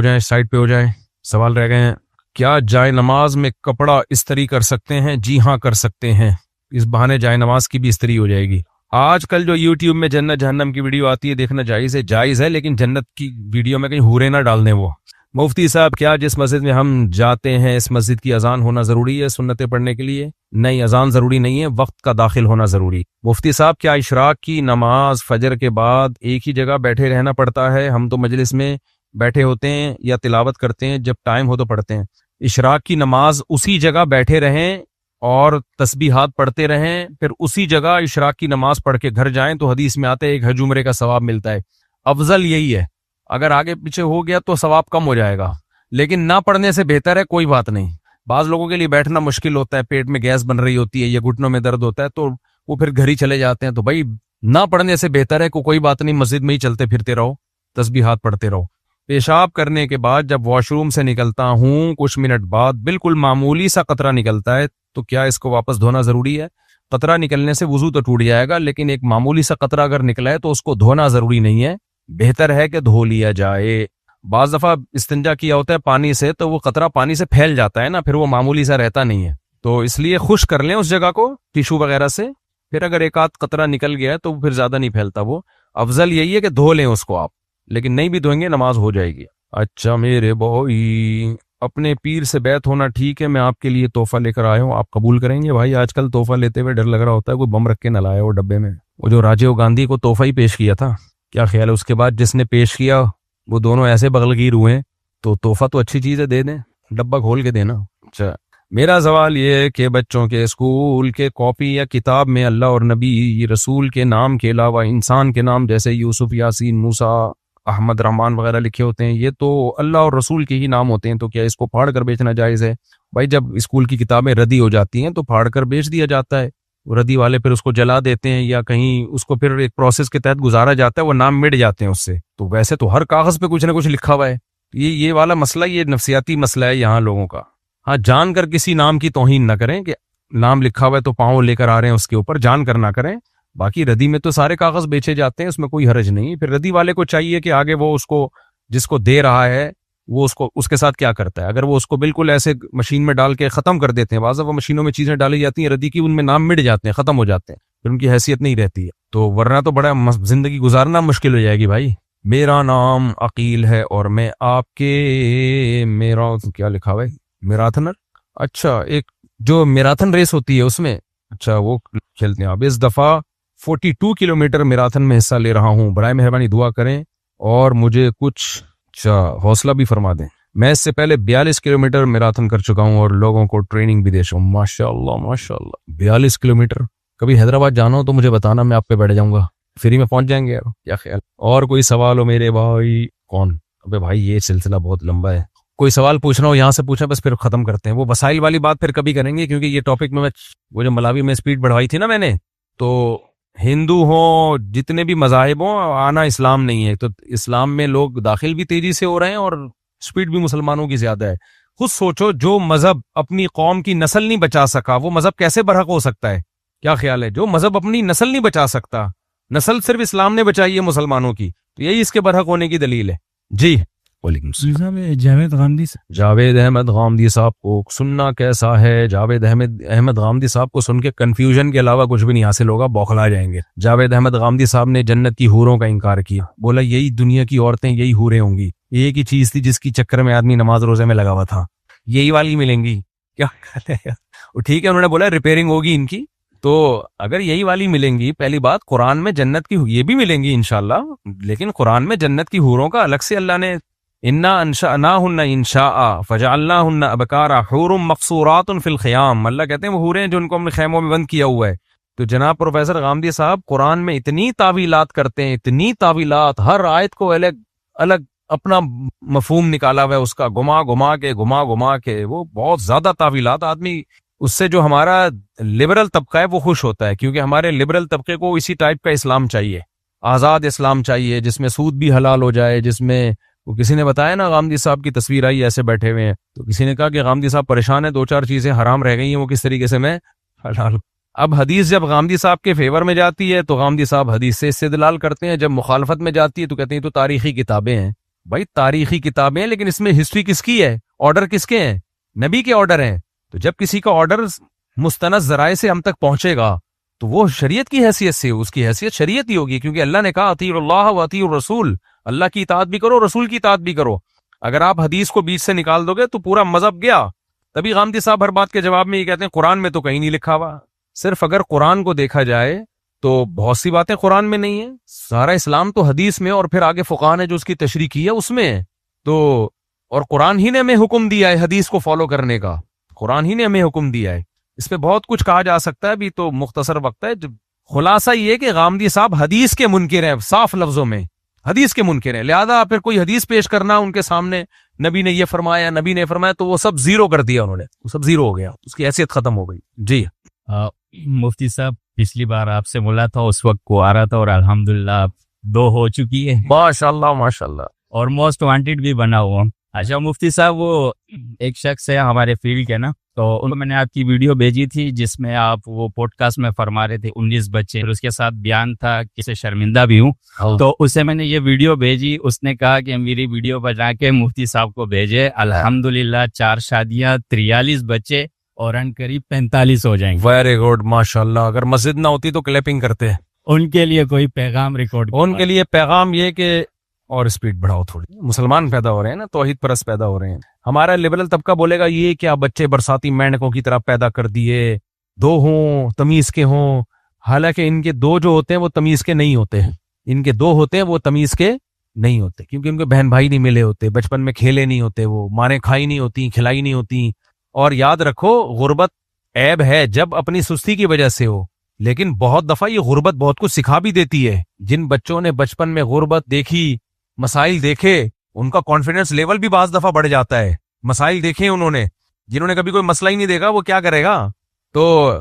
ہو جائیں، سوال رہ گئے ہیں۔ کیا جائے نماز میں کپڑا استری کر سکتے ہیں؟ جی ہاں کر سکتے ہیں، اس بہانے جائے نماز کی بھی استری ہو جائے گی۔ آج کل جو یوٹیوب میں جنت جہنم کی ویڈیو آتی ہے دیکھنا جائز ہے، لیکن جنت کی ویڈیو میں کہیں حورے نہ ڈال دیں وہ۔ مفتی صاحب کیا جس مسجد میں ہم جاتے ہیں اس مسجد کی اذان ہونا ضروری ہے سنتیں پڑھنے کے لیے؟ نہیں، اذان ضروری نہیں ہے، وقت کا داخل ہونا ضروری۔ مفتی صاحب کیا اشراق کی نماز فجر کے بعد ایک ہی جگہ بیٹھے رہنا پڑتا ہے؟ ہم تو مجلس میں بیٹھے ہوتے ہیں یا تلاوت کرتے ہیں، جب ٹائم ہو تو پڑھتے ہیں۔ اشراق کی نماز اسی جگہ بیٹھے رہیں اور تسبیحات پڑھتے رہیں، پھر اسی جگہ اشراق کی نماز پڑھ کے گھر جائیں تو حدیث میں آتے ہیں 1 حج عمرے کا ثواب ملتا ہے۔ افضل یہی ہے، اگر آگے پیچھے ہو گیا تو ثواب کم ہو جائے گا، لیکن نہ پڑھنے سے بہتر ہے، کوئی بات نہیں۔ بعض لوگوں کے لیے بیٹھنا مشکل ہوتا ہے، پیٹ میں گیس بن رہی ہوتی ہے یا گھٹنوں میں درد ہوتا ہے تو وہ پھر گھر ہی چلے جاتے ہیں، تو بھائی نہ پڑھنے سے بہتر ہے، کوئی بات نہیں، مسجد میں ہی چلتے پھرتے رہو، تسبیحات پڑھتے رہو۔ پیشاب کرنے کے بعد جب واش روم سے نکلتا ہوں کچھ منٹ بعد بالکل معمولی سا قطرہ نکلتا ہے تو کیا اس کو واپس دھونا ضروری ہے؟ قطرہ نکلنے سے وضو تو ٹوٹ جائے گا، لیکن ایک معمولی سا قطرہ اگر نکلا ہے تو اس کو دھونا ضروری نہیں ہے، بہتر ہے کہ دھو لیا جائے۔ بعض دفعہ استنجا کیا ہوتا ہے پانی سے تو وہ قطرہ پانی سے پھیل جاتا ہے نا، پھر وہ معمولی سا رہتا نہیں ہے، تو اس لیے خشک کر لیں اس جگہ کو ٹیشو وغیرہ سے، پھر اگر ایک آدھ قطرہ نکل گیا ہے تو پھر زیادہ نہیں پھیلتا وہ. افضل یہی ہے کہ دھو لیں اس کو آپ، لیکن نہیں بھی دھوئیں گے نماز ہو جائے گی. اچھا میرے بھائی، اپنے پیر سے بیعت ہونا ٹھیک ہے، میں آپ کے لیے تحفہ لے کر آیا ہوں، آپ قبول کریں گے؟ بھائی آج کل تحفہ لیتے ہوئے ڈر لگ رہا ہوتا ہے کوئی بم رکھ کے نہ لایا وہ ڈبے میں. وہ جو راجیو گاندھی کو تحفہ ہی پیش کیا تھا، کیا خیال ہے اس کے بعد جس نے پیش کیا وہ دونوں ایسے بغلگیر ہوئے، تو تحفہ تو اچھی چیز ہے، دے دیں، ڈبہ کھول کے دینا. اچھا میرا سوال یہ ہے کہ بچوں کے اسکول کے کاپی یا کتاب میں اللہ اور نبی رسول کے نام کے علاوہ انسان کے نام جیسے یوسف، یاسین، موسیٰ، احمد، رحمان وغیرہ لکھے ہوتے ہیں، یہ تو اللہ اور رسول کے ہی نام ہوتے ہیں، تو کیا اس کو پھاڑ کر بیچنا جائز ہے؟ بھائی جب اسکول کی کتابیں ردی ہو جاتی ہیں تو پھاڑ کر بیچ دیا جاتا ہے، ردی والے پھر اس کو جلا دیتے ہیں یا کہیں اس کو پھر ایک پروسیس کے تحت گزارا جاتا ہے، وہ نام مٹ جاتے ہیں اس سے. تو ویسے تو ہر کاغذ پہ کچھ نہ کچھ لکھا ہوا ہے، یہ والا مسئلہ، یہ نفسیاتی مسئلہ ہے یہاں لوگوں کا. ہاں جان کر کسی نام کی توہین نہ کریں کہ نام لکھا ہوا ہے تو پاؤں لے کر آ رہے ہیں اس کے اوپر، جان کر نہ کریں. باقی ردی میں تو سارے کاغذ بیچے جاتے ہیں، اس میں کوئی حرج نہیں. پھر ردی والے کو چاہیے کہ آگے وہ اس کو جس کو دے رہا ہے وہ اس کے ساتھ کیا کرتا ہے. اگر وہ اس کو بالکل ایسے مشین میں ڈال کے ختم کر دیتے ہیں، بعض وہ مشینوں میں چیزیں ڈالی جاتی ہیں ردی کی، ان میں نام مٹ جاتے ہیں، ختم ہو جاتے ہیں، پھر ان کی حیثیت نہیں رہتی ہے، تو ورنہ تو بڑا زندگی گزارنا مشکل ہو جائے گی. بھائی میرا نام عقیل ہے اور میں آپ کے میرا کیا لکھا ہوا ہے میراتھنر، اچھا ایک جو میراتھن ریس ہوتی ہے اس میں، اچھا وہ کھیلتے ہیں آپ. اس دفعہ 42 کلومیٹر میراتھن میں حصہ لے رہا ہوں، برائے مہربانی دعا کریں اور مجھے کچھ حوصلہ بھی فرما دیں. میں اس سے پہلے 42 کلومیٹر میراتھن کر چکا ہوں اور لوگوں کو ٹریننگ بھی دے چکا ہوں. ماشاء اللہ ماشاء اللہ، 42 کلومیٹر. کبھی حیدرآباد جانا ہو تو مجھے بتانا، میں آپ پہ بیٹھ جاؤں گا، فری میں پہنچ جائیں گے یار. کیا خیال؟ اور کوئی سوال ہو میرے بھائی؟ کون؟ ابے بھائی یہ سلسلہ بہت لمبا ہے، کوئی سوال پوچھنا ہو یہاں سے پوچھیں، بس پھر ختم کرتے ہیں. وہ وسائل والی بات پھر کبھی کریں گے، کیونکہ یہ ٹاپک میں وہ جو ملاوی میں سپیڈ بڑھوائی تھی نا میں نے، تو ہندو ہوں جتنے بھی مذاہب ہوں، آنا اسلام نہیں ہے، تو اسلام میں لوگ داخل بھی تیزی سے ہو رہے ہیں اور سپیڈ بھی مسلمانوں کی زیادہ ہے. خود سوچو، جو مذہب اپنی قوم کی نسل نہیں بچا سکا وہ مذہب کیسے برحق ہو سکتا ہے؟ کیا خیال ہے؟ جو مذہب اپنی نسل نہیں بچا سکتا، نسل صرف اسلام نے بچائی ہے مسلمانوں کی، تو یہی اس کے برحق ہونے کی دلیل ہے. جی وعلیکم السلام. جاوید احمد غامدی صاحب کو سننا کیسا ہے؟ جاوید احمد غامدی صاحب کو سن کے کنفیوژن کے علاوہ کچھ بھی نہیں حاصل ہوگا، بوکھلا جائیں گے. جاوید احمد غامدی صاحب نے جنت کی حوروں کا انکار کیا، بولا یہی دنیا کی عورتیں یہی حوریں ہوں گی، ایک ہی چیز تھی جس کی چکر میں آدمی نماز روزے میں لگا ہوا تھا، یہی والی ملیں گی. کیا ٹھیک ہے، انہوں نے بولا ریپیئرنگ ہوگی ان کی، تو اگر یہی والی ملیں گی، پہلی بات قرآن میں جنت کی یہ بھی ملیں گی انشاءاللہ، لیکن قرآن میں جنت کی حوروں کا الگ سے اللہ نے انا انشأناہن انشاء فجعلناہن ابکارا حور مقصورات فی الخیام، اللہ کہتے ہیں وہ حوریں جو ان کو اپنے خیموں میں بند کیا ہوا ہے. تو جناب پروفیسر غامدی صاحب قرآن میں اتنی تعویلات کرتے ہیں، اتنی تعویلات، ہر آیت کو الگ اپنا مفہوم نکالا ہوا ہے اس کا، گما گما کے وہ بہت زیادہ تعویلات. آدمی اس سے جو ہمارا لبرل طبقہ ہے وہ خوش ہوتا ہے، کیونکہ ہمارے لبرل طبقے کو اسی ٹائپ کا اسلام چاہیے، آزاد اسلام چاہیے، جس میں سود بھی حلال ہو جائے، جس میں وہ کسی نے بتایا نا غامدی صاحب کی تصویر آئی ایسے بیٹھے ہوئے ہیں، تو کسی نے کہا کہ غامدی صاحب پریشان ہیں، 2-4 چیزیں حرام رہ گئی ہیں، وہ کس طریقے سے میں حلال. اب حدیث جب غامدی صاحب کے فیور میں جاتی ہے تو غامدی صاحب حدیث سے استدلال کرتے ہیں، جب مخالفت میں جاتی ہے تو کہتے ہیں تو تاریخی کتابیں ہیں. بھائی تاریخی کتابیں ہیں، لیکن اس میں ہسٹری کس کی ہے؟ آرڈر کس کے ہیں؟ نبی کے آرڈر ہیں. تو جب کسی کا آرڈر مستند ذرائع سے ہم تک پہنچے گا تو وہ شریعت کی حیثیت سے، اس کی حیثیت شریعت ہی ہوگی، کیونکہ اللہ نے کہا اطیعوا اللہ و اطیعوا الرسول، اللہ کی اطاعت بھی کرو، رسول کی اطاعت بھی کرو. اگر آپ حدیث کو بیچ سے نکال دو گے تو پورا مذہب گیا. تبھی غامدی صاحب ہر بات کے جواب میں یہ کہتے ہیں قرآن میں تو کہیں نہیں لکھا ہوا. صرف اگر قرآن کو دیکھا جائے تو بہت سی باتیں قرآن میں نہیں ہیں، سارا اسلام تو حدیث میں، اور پھر آگے فقہاء نے جو اس کی تشریح کی ہے اس میں ہے. تو اور قرآن ہی نے ہمیں حکم دیا ہے حدیث کو فالو کرنے کا، قرآن ہی نے ہمیں حکم دیا ہے. اس پہ بہت کچھ کہا جا سکتا ہے، ابھی تو مختصر وقت ہے. خلاصہ یہ کہ غامدی صاحب حدیث کے منکر ہیں، صاف لفظوں میں حدیث کے منکر ہیں. لہذا پھر کوئی حدیث پیش کرنا ان کے سامنے، نبی نے یہ فرمایا، نبی نے فرمایا، تو وہ سب زیرو کر دیا انہوں نے، وہ سب زیرو ہو گیا، اس کی حیثیت ختم ہو گئی. جی مفتی صاحب پچھلی بار آپ سے ملا تھا، اس وقت کو آ رہا تھا، اور الحمدللہ 2 ہو چکی ہے، ماشاء اللہ ماشاء اللہ، اور موسٹ وانٹیڈ بھی بنا ہوا. اچھا مفتی صاحب، وہ ایک شخص ہے ہمارے فیلڈ کے نا، تو ان کو میں نے آپ کی ویڈیو بھیجی تھی جس میں آپ وہ پوڈ کاسٹ میں فرما رہے تھے 19 بچے، اور اس کے ساتھ بیان تھا کہ سے شرمندہ بھی ہوں، تو اسے میں نے یہ ویڈیو بھیجی. اس نے کہا کہ میری ویڈیو بنا کے مفتی صاحب کو بھیجے. الحمدللہ 4 شادیاں، 43 بچے، اور ان قریب 45 ہو جائیں گے. ویری گڈ، ماشاء اللہ. اگر مسجد نہ ہوتی تو کلیپنگ کرتے. ان کے لیے کوئی پیغام ریکارڈ؟ ان کے لیے پیغام یہ کہ اور اسپیڈ بڑھاؤ تھوڑی. مسلمان پیدا ہو رہے ہیں نا، توحید پرست پیدا ہو رہے ہیں. ہمارا لبرل طبقہ بولے گا یہ کیا بچے برساتی مینڈکوں کی طرح پیدا کر دیے، 2 ہوں تمیز کے ہوں. حالانکہ ان کے 2 جو ہوتے ہیں وہ تمیز کے نہیں ہوتے ہیں. ان کے 2 ہوتے ہیں وہ تمیز کے نہیں ہوتے، کیونکہ ان کے بہن بھائی نہیں ملے ہوتے، بچپن میں کھیلے نہیں ہوتے، وہ ماریں کھائی نہیں ہوتی، کھلائی نہیں ہوتی. اور یاد رکھو غربت عیب ہے جب اپنی سستی کی وجہ سے ہو، لیکن بہت دفعہ یہ غربت بہت کچھ سکھا بھی دیتی ہے. جن بچوں نے بچپن میں غربت دیکھی، مسائل دیکھے، ان کا کانفیڈنس لیول بھی بعض دفعہ بڑھ جاتا ہے. مسائل دیکھے انہوں نے. جنہوں نے کبھی کوئی مسئلہ ہی نہیں دیکھا وہ کیا کرے گا؟ تو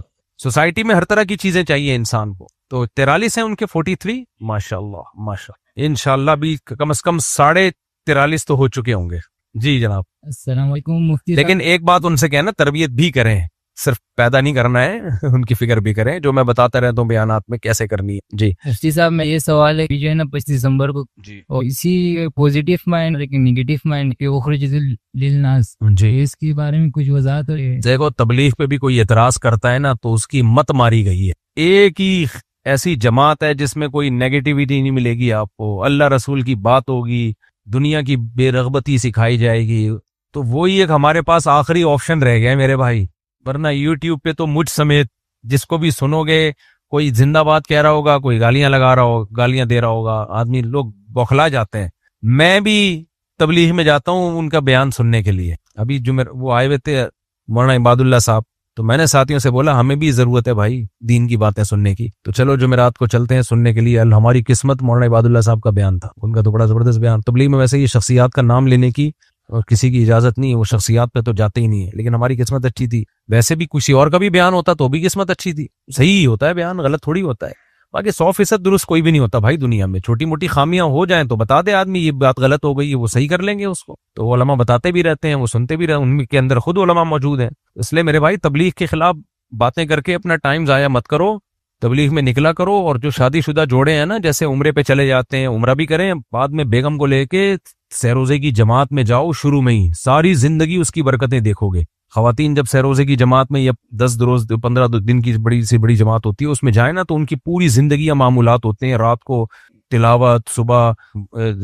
سوسائٹی میں ہر طرح کی چیزیں چاہیے انسان کو. تو 43 ہیں ان کے 43. ماشاء اللہ ماشاء اللہ. انشاءاللہ بھی کم از کم 43.5 تو ہو چکے ہوں گے. جی جناب. السلام علیکم مفتی. لیکن ایک بات ان سے کہنا، تربیت بھی کریں، صرف پیدا نہیں کرنا ہے، ان کی فکر بھی کریں جو میں بتاتا رہتا ہوں بیانات میں کیسے کرنی ہے. جی مفتی صاحب، میں یہ سوال ہے کہ جو ہے نا 25 دسمبر کو جی اور اسی پوزیٹیو مائنڈ لیکن نیگیٹو مائنڈ کے اخرج للناس، جی. اس کے بارے میں کچھ وضاحت ہے؟ دیکھو تبلیغ پہ بھی کوئی اعتراض کرتا ہے نا تو اس کی مت ماری گئی ہے. ایک ہی ایسی جماعت ہے جس میں کوئی نیگیٹیوٹی نہیں ملے گی آپ کو. اللہ رسول کی بات ہوگی، دنیا کی بے رغبتی سکھائی جائے گی، تو وہی ایک ہمارے پاس آخری آپشن رہ گیا ہے میرے بھائی. ورنہ یوٹیوب پہ تو مجھ سمیت جس کو بھی سنو گے کوئی زندہ باد کہہ رہا ہوگا، کوئی گالیاں لگا رہا ہوگا، گالیاں دے رہا ہوگا. آدمی لوگ بوکھلا جاتے ہیں. میں بھی تبلیغ میں جاتا ہوں ان کا بیان سننے کے لیے. ابھی جو وہ آئے ہوئے تھے مولانا عباد اللہ صاحب، تو میں نے ساتھیوں سے بولا ہمیں بھی ضرورت ہے بھائی دین کی باتیں سننے کی، تو چلو جمعرات کو چلتے ہیں سننے کے لیے. ہماری قسمت مولانا عباد اللہ صاحب کا بیان تھا. ان کا تو بڑا زبردست بیان. تبلیغ میں ویسے یہ شخصیات کا نام لینے کی اور کسی کی اجازت نہیں ہے، وہ شخصیات پہ تو جاتے ہی نہیں ہے، لیکن ہماری قسمت اچھی تھی. ویسے بھی کسی اور کا بھی بیان ہوتا تو بھی قسمت اچھی تھی. صحیح ہی ہوتا ہے بیان، غلط تھوڑی ہوتا ہے. باقی 100% درست کوئی بھی نہیں ہوتا بھائی دنیا میں. چھوٹی موٹی خامیاں ہو جائیں تو بتا دے آدمی یہ بات غلط ہو گئی ہے، وہ صحیح کر لیں گے اس کو. تو علماء بتاتے بھی رہتے ہیں، وہ سنتے بھی رہتے ہیں، ان کے اندر خود علماء موجود ہیں. اس لیے میرے بھائی تبلیغ کے خلاف باتیں کر کے اپنا ٹائم ضائع مت کرو، تبلیغ میں نکلا کرو. اور جو شادی شدہ جوڑے ہیں نا، جیسے عمرے پہ چلے جاتے ہیں، عمرہ بھی کریں، بعد میں بیگم کو لے کے سہروزے کی جماعت میں جاؤ. شروع میں ہی ساری زندگی اس کی برکتیں دیکھو گے. خواتین جب سہروزے کی جماعت میں یا 10 روز 15 دن کی بڑی سے بڑی جماعت ہوتی ہے، اس میں جائیں نا تو ان کی پوری زندگی یا معمولات ہوتے ہیں. رات کو تلاوت، صبح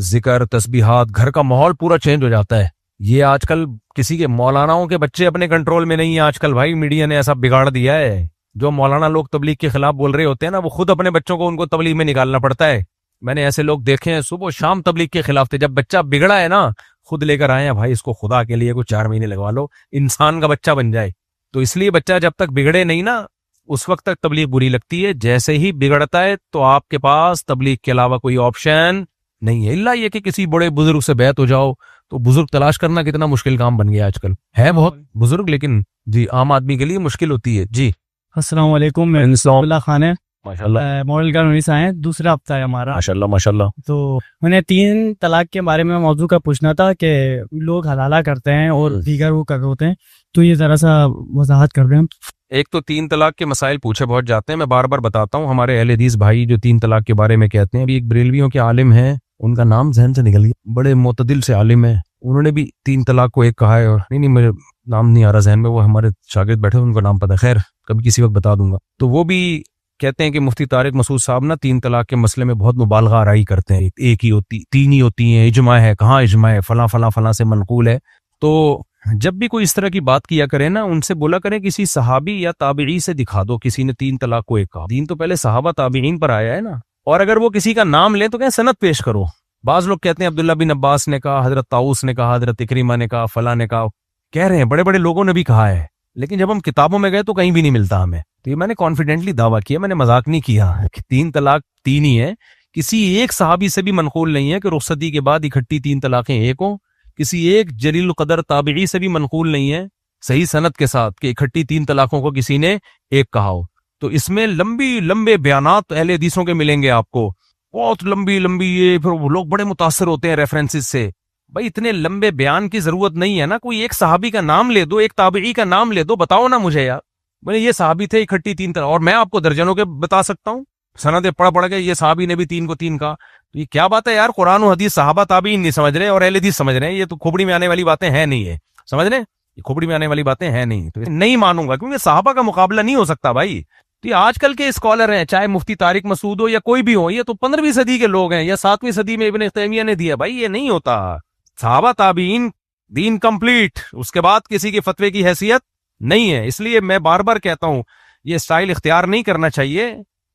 ذکر، تسبیحات، گھر کا ماحول پورا چینج ہو جاتا ہے. یہ آج کل کسی کے مولاناؤں کے بچے اپنے کنٹرول میں نہیں ہیں. آج کل بھائی میڈیا نے ایسا بگاڑ دیا ہے، جو مولانا لوگ تبلیغ کے خلاف بول رہے ہوتے ہیں نا، وہ خود اپنے بچوں کو ان کو تبلیغ میں نکالنا پڑتا ہے. میں نے ایسے لوگ دیکھے ہیں صبح و شام تبلیغ کے خلاف تھے. جب بچہ بگڑا ہے نا، خود لے کر آئے ہیں بھائی اس کو خدا کے لیے کوئی 4 مہینے لگوا لو، انسان کا بچہ بن جائے. تو اس لیے بچہ جب تک بگڑے نہیں نا، اس وقت تک تبلیغ بری لگتی ہے. جیسے ہی بگڑتا ہے تو آپ کے پاس تبلیغ کے علاوہ کوئی آپشن نہیں ہے، الا یہ کہ کسی بڑے بزرگ سے بیعت ہو جاؤ. تو بزرگ تلاش کرنا کتنا مشکل کام بن گیا آج کل. ہے بہت بزرگ، لیکن جی عام آدمی کے لیے مشکل ہوتی ہے. جی السلام علیکم، میں اللہ خان ہے، ماشاء اللہ ماڈل کالونی سے آئے ہیں. دوسرا ہفتہ ہے ہمارا. ماشاء اللہ ماشاء اللہ. تو میں نے 3 طلاق کے بارے میں موضوع کا پوچھنا تھا کہ لوگ حلالہ کرتے ہیں اور دیگر وہ کر ہوتے ہیں، تو یہ ذرا سا وضاحت کر رہے ہیں. ایک تو 3 طلاق کے مسائل پوچھے بہت جاتے ہیں. میں بار بار بتاتا ہوں ہمارے اہل حدیث بھائی جو 3 طلاق کے بارے میں کہتے ہیں. ابھی ایک بریلویوں کے عالم ہیں، ان کا نام ذہن سے نکل گیا، بڑے معتدل سے عالم ہیں. انہوں نے بھی 3 طلاق کو ایک کہا ہے، اور نہیں میرے نام نہیں آ رہا ذہن میں، وہ ہمارے شاگرد بیٹھے ان کا نام پتہ ہے، خیر کبھی کسی وقت بتا دوں گا. تو وہ بھی کہتے ہیں کہ مفتی طارق مسعود صاحب نا 3 طلاق کے مسئلے میں بہت مبالغہ آرائی کرتے ہیں. ایک ہی ہوتی، 3 ہی ہوتی ہیں، اجماع ہے، کہاں اجماع ہے، فلاں فلاں فلاں سے منقول ہے. تو جب بھی کوئی اس طرح کی بات کیا کرے نا، ان سے بولا کریں کسی صحابی یا تابعی سے دکھا دو کسی نے 3 طلاق کو ایک کہا. دین تو پہلے صحابہ تابعین پر آیا ہے نا. اور اگر وہ کسی کا نام لیں تو کہیں سند پیش کرو. بعض لوگ کہتے ہیں عبداللہ بن عباس نے کہا، حضرت طاؤس نے کہا، حضرت اکرمہ نے کہا، فلاں نے کہا. کہہ رہے ہیں بڑے بڑے لوگوں نے بھی کہا ہے، لیکن جب ہم کتابوں میں گئے تو کہیں بھی نہیں ملتا ہمیں. تو یہ میں نے کانفیڈنٹلی دعویٰ کیا، میں نے مذاق نہیں کیا کہ 3 طلاق 3 ہی ہے. کسی ایک صحابی سے بھی منقول نہیں ہے کہ رخصتی کے بعد اکٹھی 3 طلاقیں ایک ہوں. کسی ایک جلیل القدر تابعی سے بھی منقول نہیں ہے صحیح سند کے ساتھ کہ اکٹھی 3 طلاقوں کو کسی نے ایک کہا ہو. تو اس میں لمبے بیانات اہل حدیثوں کے ملیں گے آپ کو، بہت لمبی. یہ پھر وہ لوگ بڑے متاثر ہوتے ہیں ریفرنسز سے، بھائی اتنے لمبے بیان کی ضرورت نہیں ہے نا, کوئی ایک صحابی کا نام لے دو, ایک تابعی کا نام لے دو, بتاؤ نا مجھے یار. بولے یہ صحابی تھے اکٹھی 3 طرح, اور میں آپ کو درجنوں کے بتا سکتا ہوں سندیں پڑھ کے, یہ صحابی نے بھی 3 کو 3 کہا. تو یہ کیا بات ہے یار, قرآن و حدیث صحابہ تابعین نہیں سمجھ رہے اور اہل حدیث سمجھ رہے ہیں, یہ تو کھوپڑی میں آنے والی باتیں ہیں نہیں ہے, سمجھ رہے ہیں, یہ کھوپڑی میں آنے والی باتیں ہیں نہیں. تو نہیں مانوں گا کیونکہ صحابہ کا مقابلہ نہیں ہو سکتا بھائی. تو یہ آج کل کے اسکالر ہیں, چاہے مفتی طارق مسعود ہو یا کوئی بھی ہو, یہ تو 15ویں صدی کے لوگ ہیں یا 7ویں صدی میں ابن تیمیہ نے دیا. بھائی یہ نہیں ہوتا, صحابہ تابعین دین کمپلیٹ, اس کے بعد کسی کے فتوے کی حیثیت نہیں ہے. اس لیے میں بار بار کہتا ہوں یہ اسٹائل اختیار نہیں کرنا چاہیے,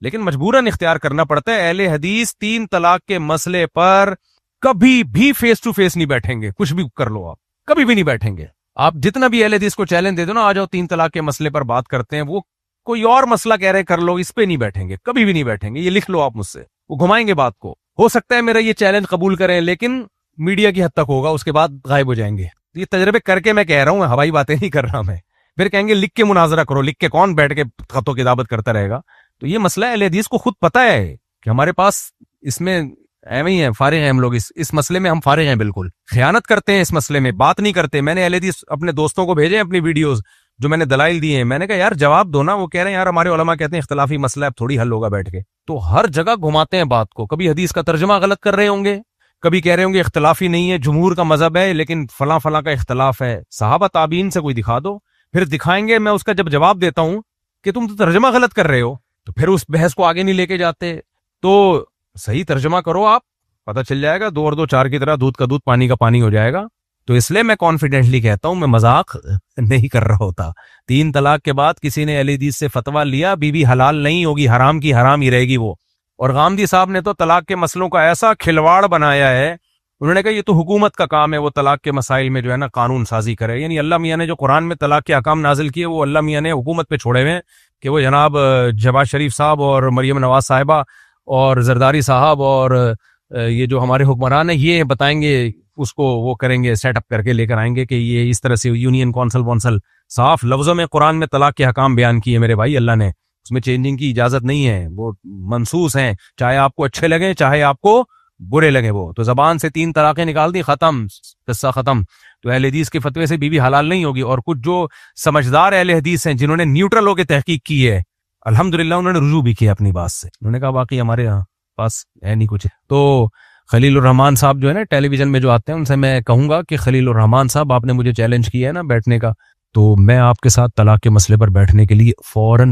لیکن مجبوراً اختیار کرنا پڑتا ہے. اہل حدیث 3 طلاق کے مسئلے پر کبھی بھی فیس ٹو فیس نہیں بیٹھیں گے, کچھ بھی کر لو آپ, کبھی بھی نہیں بیٹھیں گے. آپ جتنا بھی اہل حدیث کو چیلنج دے دو نا, آ جاؤ 3 طلاق کے مسئلے پر بات کرتے ہیں, وہ کوئی اور مسئلہ کہہ رہے کر لو, اس پہ نہیں بیٹھیں گے, کبھی بھی نہیں بیٹھیں گے. یہ لکھ لو آپ مجھ سے, وہ گھمائیں گے بات کو. ہو سکتا ہے میرا یہ چیلنج قبول کریں, لیکن میڈیا کی حد تک ہوگا, اس کے بعد غائب ہو جائیں گے. یہ تجربے کر کے میں کہہ رہا ہوں, ہوائی باتیں نہیں کر رہا میں. پھر کہیں گے لکھ کے مناظرہ کرو, لکھ کے کون بیٹھ کے خطوں کی دعوت کرتا رہے گا. تو یہ مسئلہ اہل حدیث کو خود پتا ہے کہ ہمارے پاس اس میں ایویں ہی ہے, فارغ ہیں ہم لوگ, اس مسئلے میں ہم فارغ ہیں بالکل. خیانت کرتے ہیں اس مسئلے میں, بات نہیں کرتے. میں نے اہل حدیث اپنے دوستوں کو بھیجے اپنی ویڈیوز جو میں نے دلائل دیے ہیں, میں نے کہا یار جواب دو نا. وہ کہہ رہے ہیں یار ہمارے علماء کہتے ہیں اختلافی مسئلہ اب تھوڑی حل ہوگا بیٹھ کے. تو ہر جگہ گھماتے ہیں بات کو, کبھی حدیث کا ترجمہ غلط کر رہے ہوں گے, کبھی کہہ رہے ہوں گے اختلافی نہیں ہے, جمہور کا مذہب ہے لیکن فلاں فلاں کا اختلاف ہے. صحابہ تابعین سے کوئی دکھا دو, پھر دکھائیں گے. میں اس کا جب جواب دیتا ہوں کہ تم تو ترجمہ غلط کر رہے ہو, تو پھر اس بحث کو آگے نہیں لے کے جاتے. تو صحیح ترجمہ کرو آپ, پتہ چل جائے گا, 2 اور 2 4 کی طرح, دودھ کا دودھ پانی کا پانی ہو جائے گا. تو اس لیے میں کانفیڈنٹلی کہتا ہوں, میں مذاق نہیں کر رہا ہوتا. 3 طلاق کے بعد کسی نے اہل حدیث سے فتویٰ لیا, بیوی حلال نہیں ہوگی, حرام کی حرام ہی رہے گی وہ. اور غامدی صاحب نے تو طلاق کے مسئلوں کا ایسا کھلواڑ بنایا ہے, انہوں نے کہا یہ تو حکومت کا کام ہے, وہ طلاق کے مسائل میں جو ہے نا قانون سازی کرے. یعنی اللہ میاں نے جو قرآن میں طلاق کے احکام نازل کیے, وہ اللہ میاں نے حکومت پہ چھوڑے ہوئے ہیں کہ وہ جناب جواز شریف صاحب اور مریم نواز صاحبہ اور زرداری صاحب اور یہ جو ہمارے حکمران ہیں, یہ بتائیں گے اس کو, وہ کریں گے, سیٹ اپ کر کے لے کر آئیں گے کہ یہ اس طرح سے یونین کونسل صاف لفظوں میں قرآن میں طلاق کے احکام بیان کیے میرے بھائی اللہ نے. اس میں چینجنگ کی اجازت نہیں ہے, وہ منسوس ہیں, چاہے آپ کو اچھے لگیں چاہے آپ کو برے لگے. وہ تو زبان سے 3 طلاقیں نکال دی, ختم, قصہ ختم. تو اہل حدیث کے فتوے سے بیوی حلال نہیں ہوگی. اور کچھ جو سمجھدار اہل حدیث ہیں جنہوں نے نیوٹرل ہو کے تحقیق کی ہے, الحمدللہ انہوں نے رجوع بھی کیا اپنی بات سے. انہوں نے کہا باقی ہمارے یہاں پاس ہے نہیں کچھ. تو خلیل الرحمان صاحب جو ہے نا ٹیلی ویژن میں جو آتے ہیں, ان سے میں کہوں گا کہ خلیل الرحمان صاحب, آپ نے مجھے چیلنج کیا ہے نا بیٹھنے کا, تو میں آپ کے ساتھ طلاق کے مسئلے پر بیٹھنے کے لیے فوراً